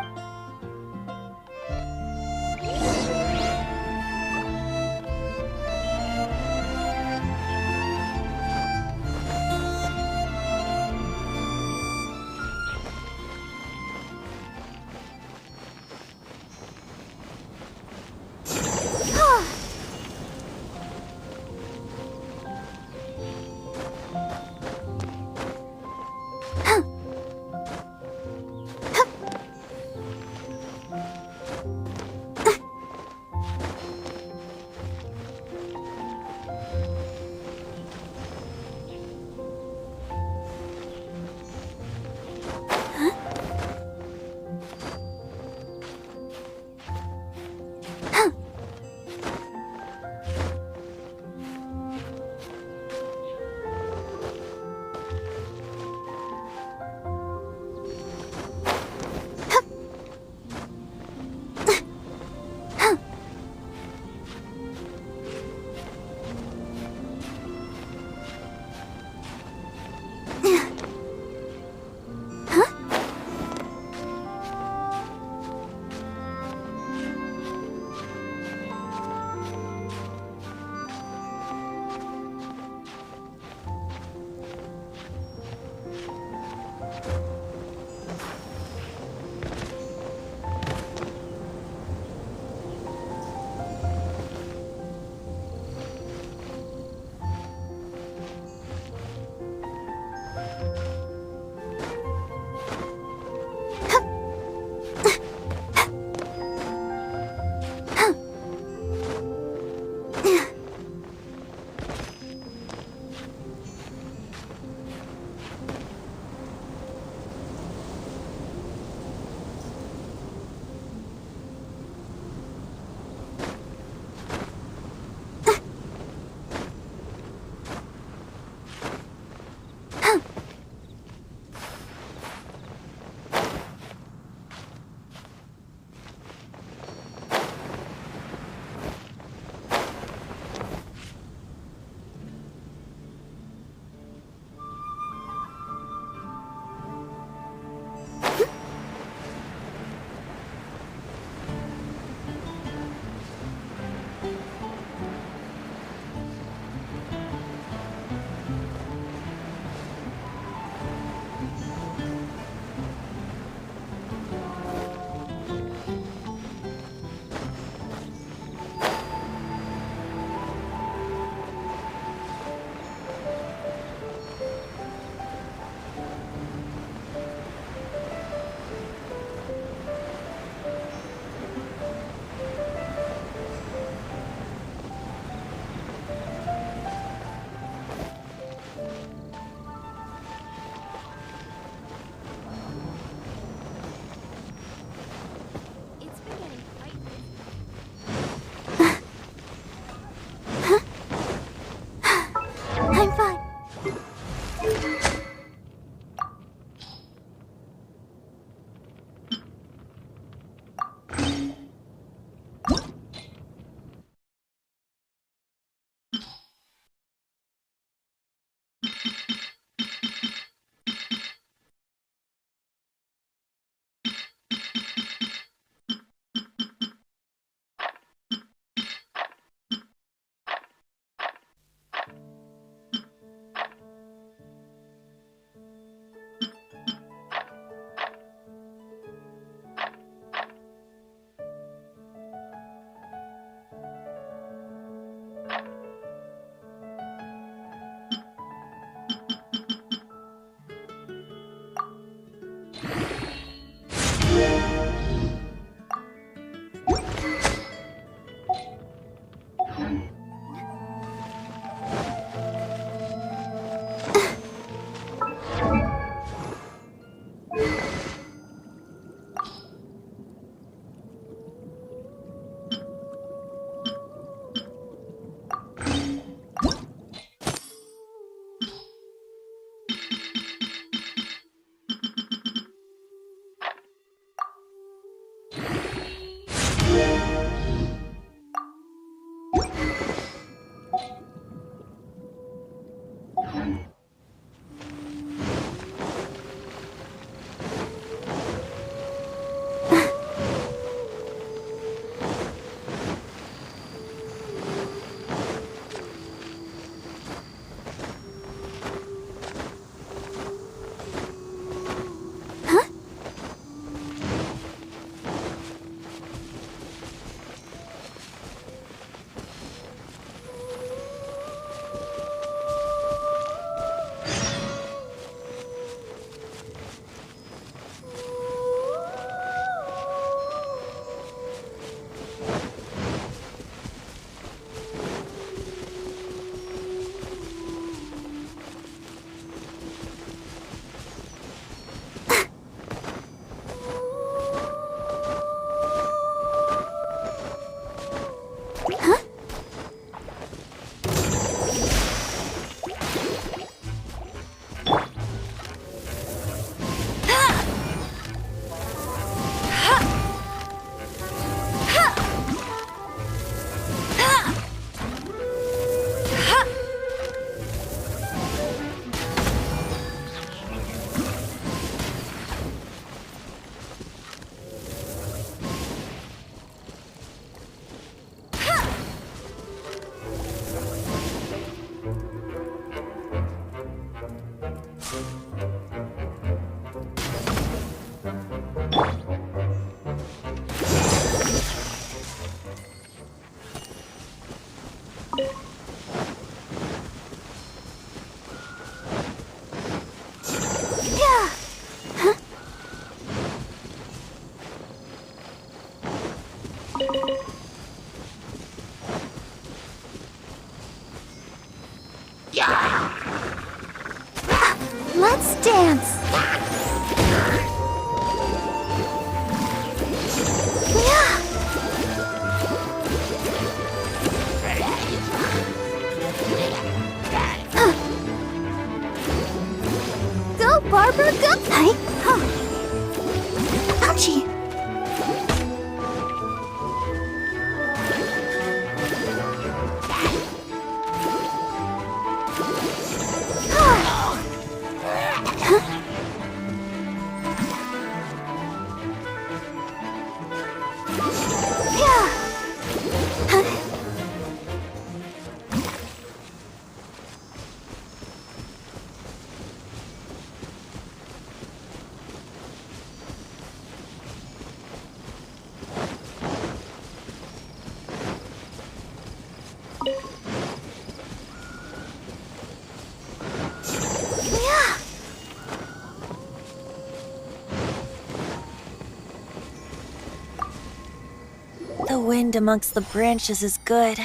wind amongst the branches is good.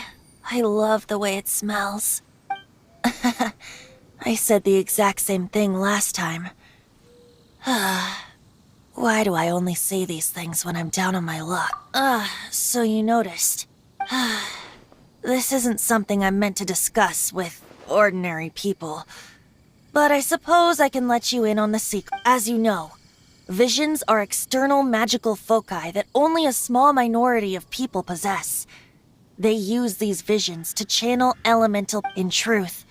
I love the way it smells. I said the exact same thing last time. Why do I only say these things when I'm down on my luck? So you noticed. This isn't something I'm meant to discuss with ordinary people. But I suppose I can let you in on the secret. As you know, visions are external magical foci that only a small minority of people possess. They use these visions to channel elemental. In truth,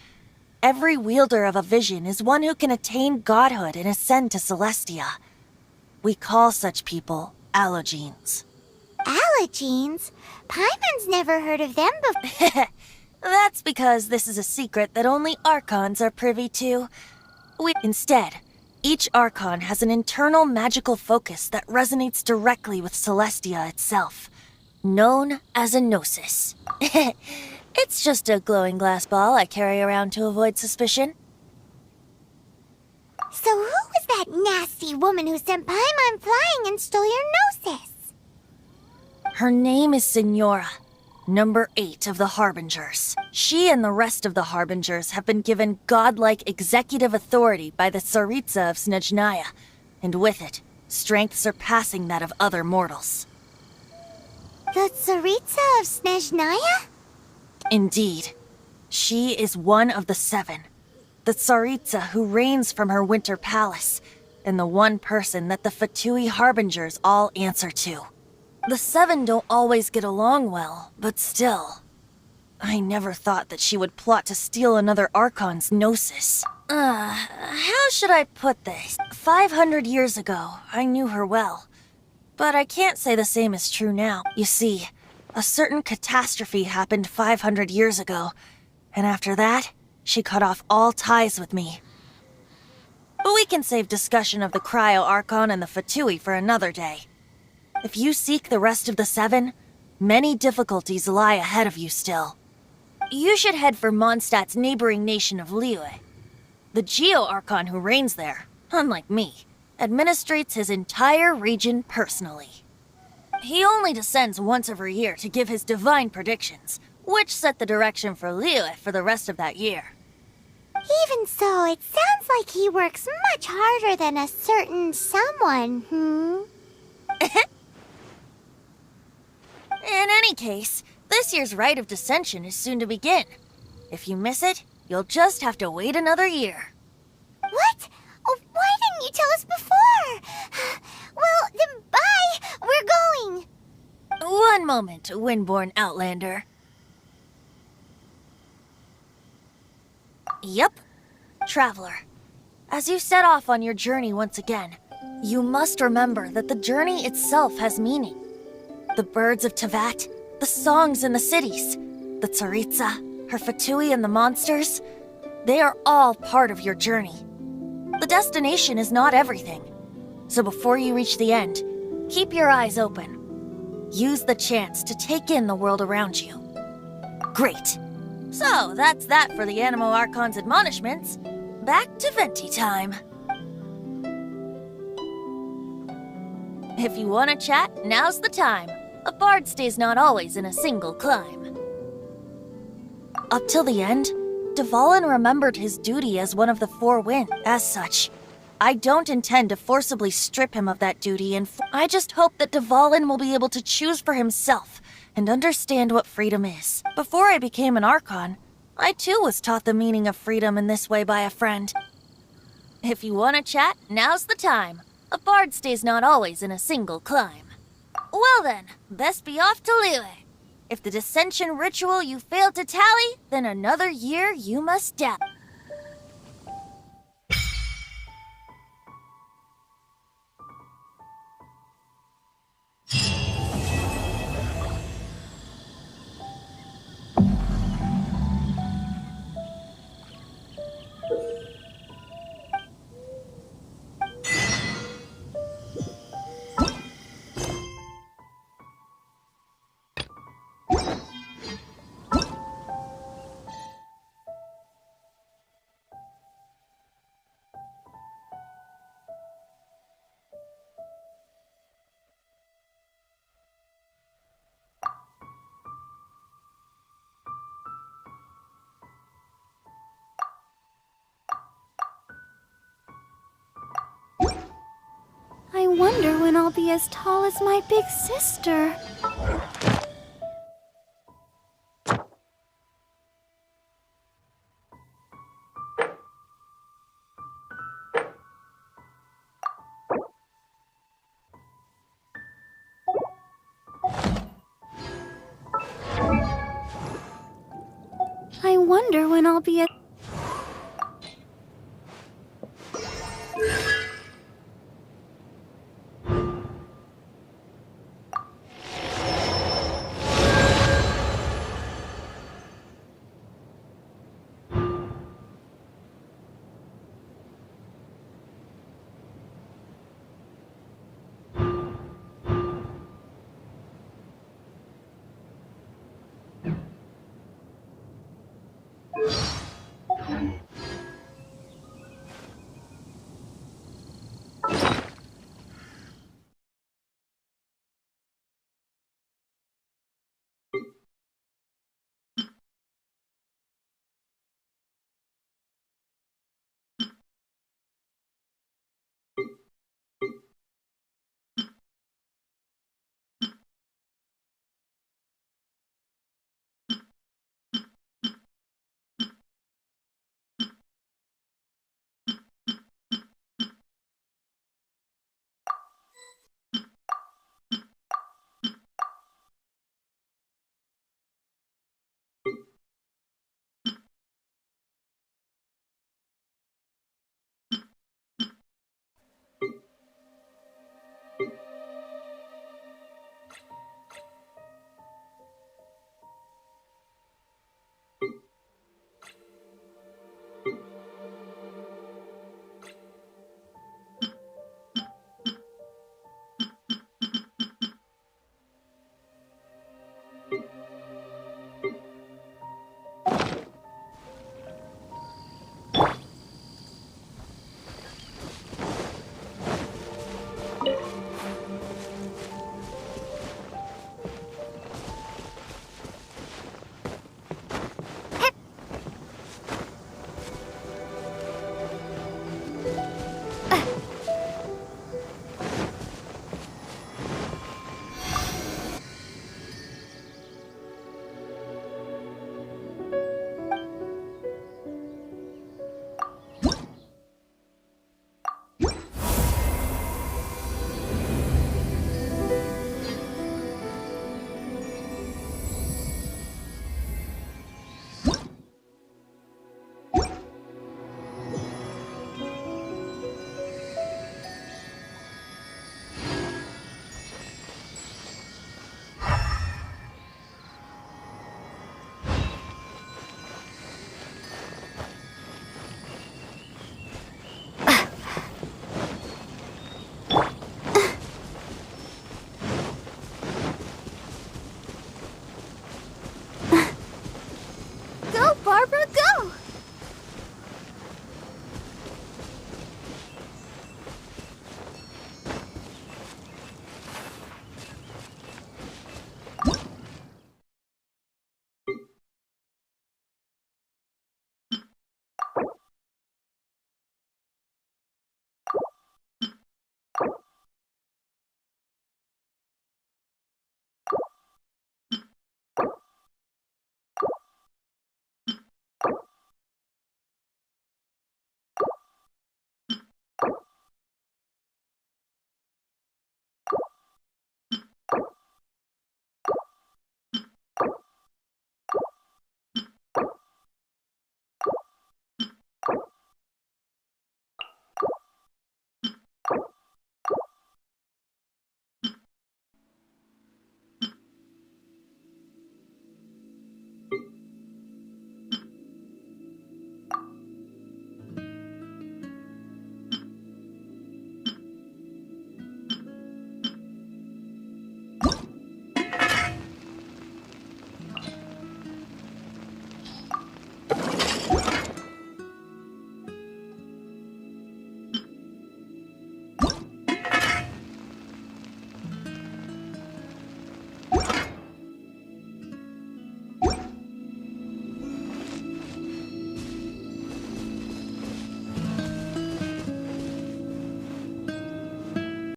every wielder of a vision is one who can attain godhood and ascend to Celestia. We call such people allogenes. Allogenes? Paimon's never heard of them before. That's because this is a secret that only Archons are privy to. Instead, each Archon has an internal magical focus that resonates directly with Celestia itself, known as a gnosis. It's just a glowing glass ball I carry around to avoid suspicion. So who was that nasty woman who sent Paimon flying and stole your gnosis? Her name is Signora, number 8 of the Harbingers. She and the rest of the Harbingers have been given godlike executive authority by the Tsaritsa of Snezhnaya, and with it, strength surpassing that of other mortals. The Tsaritsa of Snezhnaya? Indeed. She is one of the 7. The Tsaritsa who reigns from her winter palace, and the one person that the Fatui Harbingers all answer to. The 7 don't always get along well, but still. I never thought that she would plot to steal another Archon's gnosis. How should I put this? 500 years ago, I knew her well. But I can't say the same is true now. You see, a certain catastrophe happened 500 years ago, and after that, she cut off all ties with me. But we can save discussion of the Cryo Archon and the Fatui for another day. If you seek the rest of the 7, many difficulties lie ahead of you still. You should head for Mondstadt's neighboring nation of Liyue. The Geo-Archon who reigns there, unlike me, administrates his entire region personally. He only descends once every year to give his divine predictions, which set the direction for Liyue for the rest of that year. Even so, it sounds like he works much harder than a certain someone, In any case, this year's Rite of Descension is soon to begin. If you miss it, you'll just have to wait another year. What? Oh, why didn't you tell us before? Well, then bye! We're going! One moment, Windborn Outlander. Yep, Traveler. As you set off on your journey once again, you must remember that the journey itself has meaning. The birds of Tevat, the songs in the cities, the Tsaritsa, her Fatui and the monsters, they are all part of your journey. The destination is not everything. So before you reach the end, keep your eyes open. Use the chance to take in the world around you. Great. So that's that for the Animo Archon's admonishments. Back to Venti time. If you want to chat, now's the time. A bard stays not always in a single climb. Up till the end, Dvalin remembered his duty as one of the 4 Winds. As such, I don't intend to forcibly strip him of that duty, and I just hope that Dvalin will be able to choose for himself and understand what freedom is. Before I became an Archon, I too was taught the meaning of freedom in this way by a friend. If you want to chat, now's the time. A bard stays not always in a single climb. Well then, best be off to Liyue. If the dissension ritual you failed to tally, then another year you must die. wonder when I'll be as tall as my big sister. I wonder when I'll be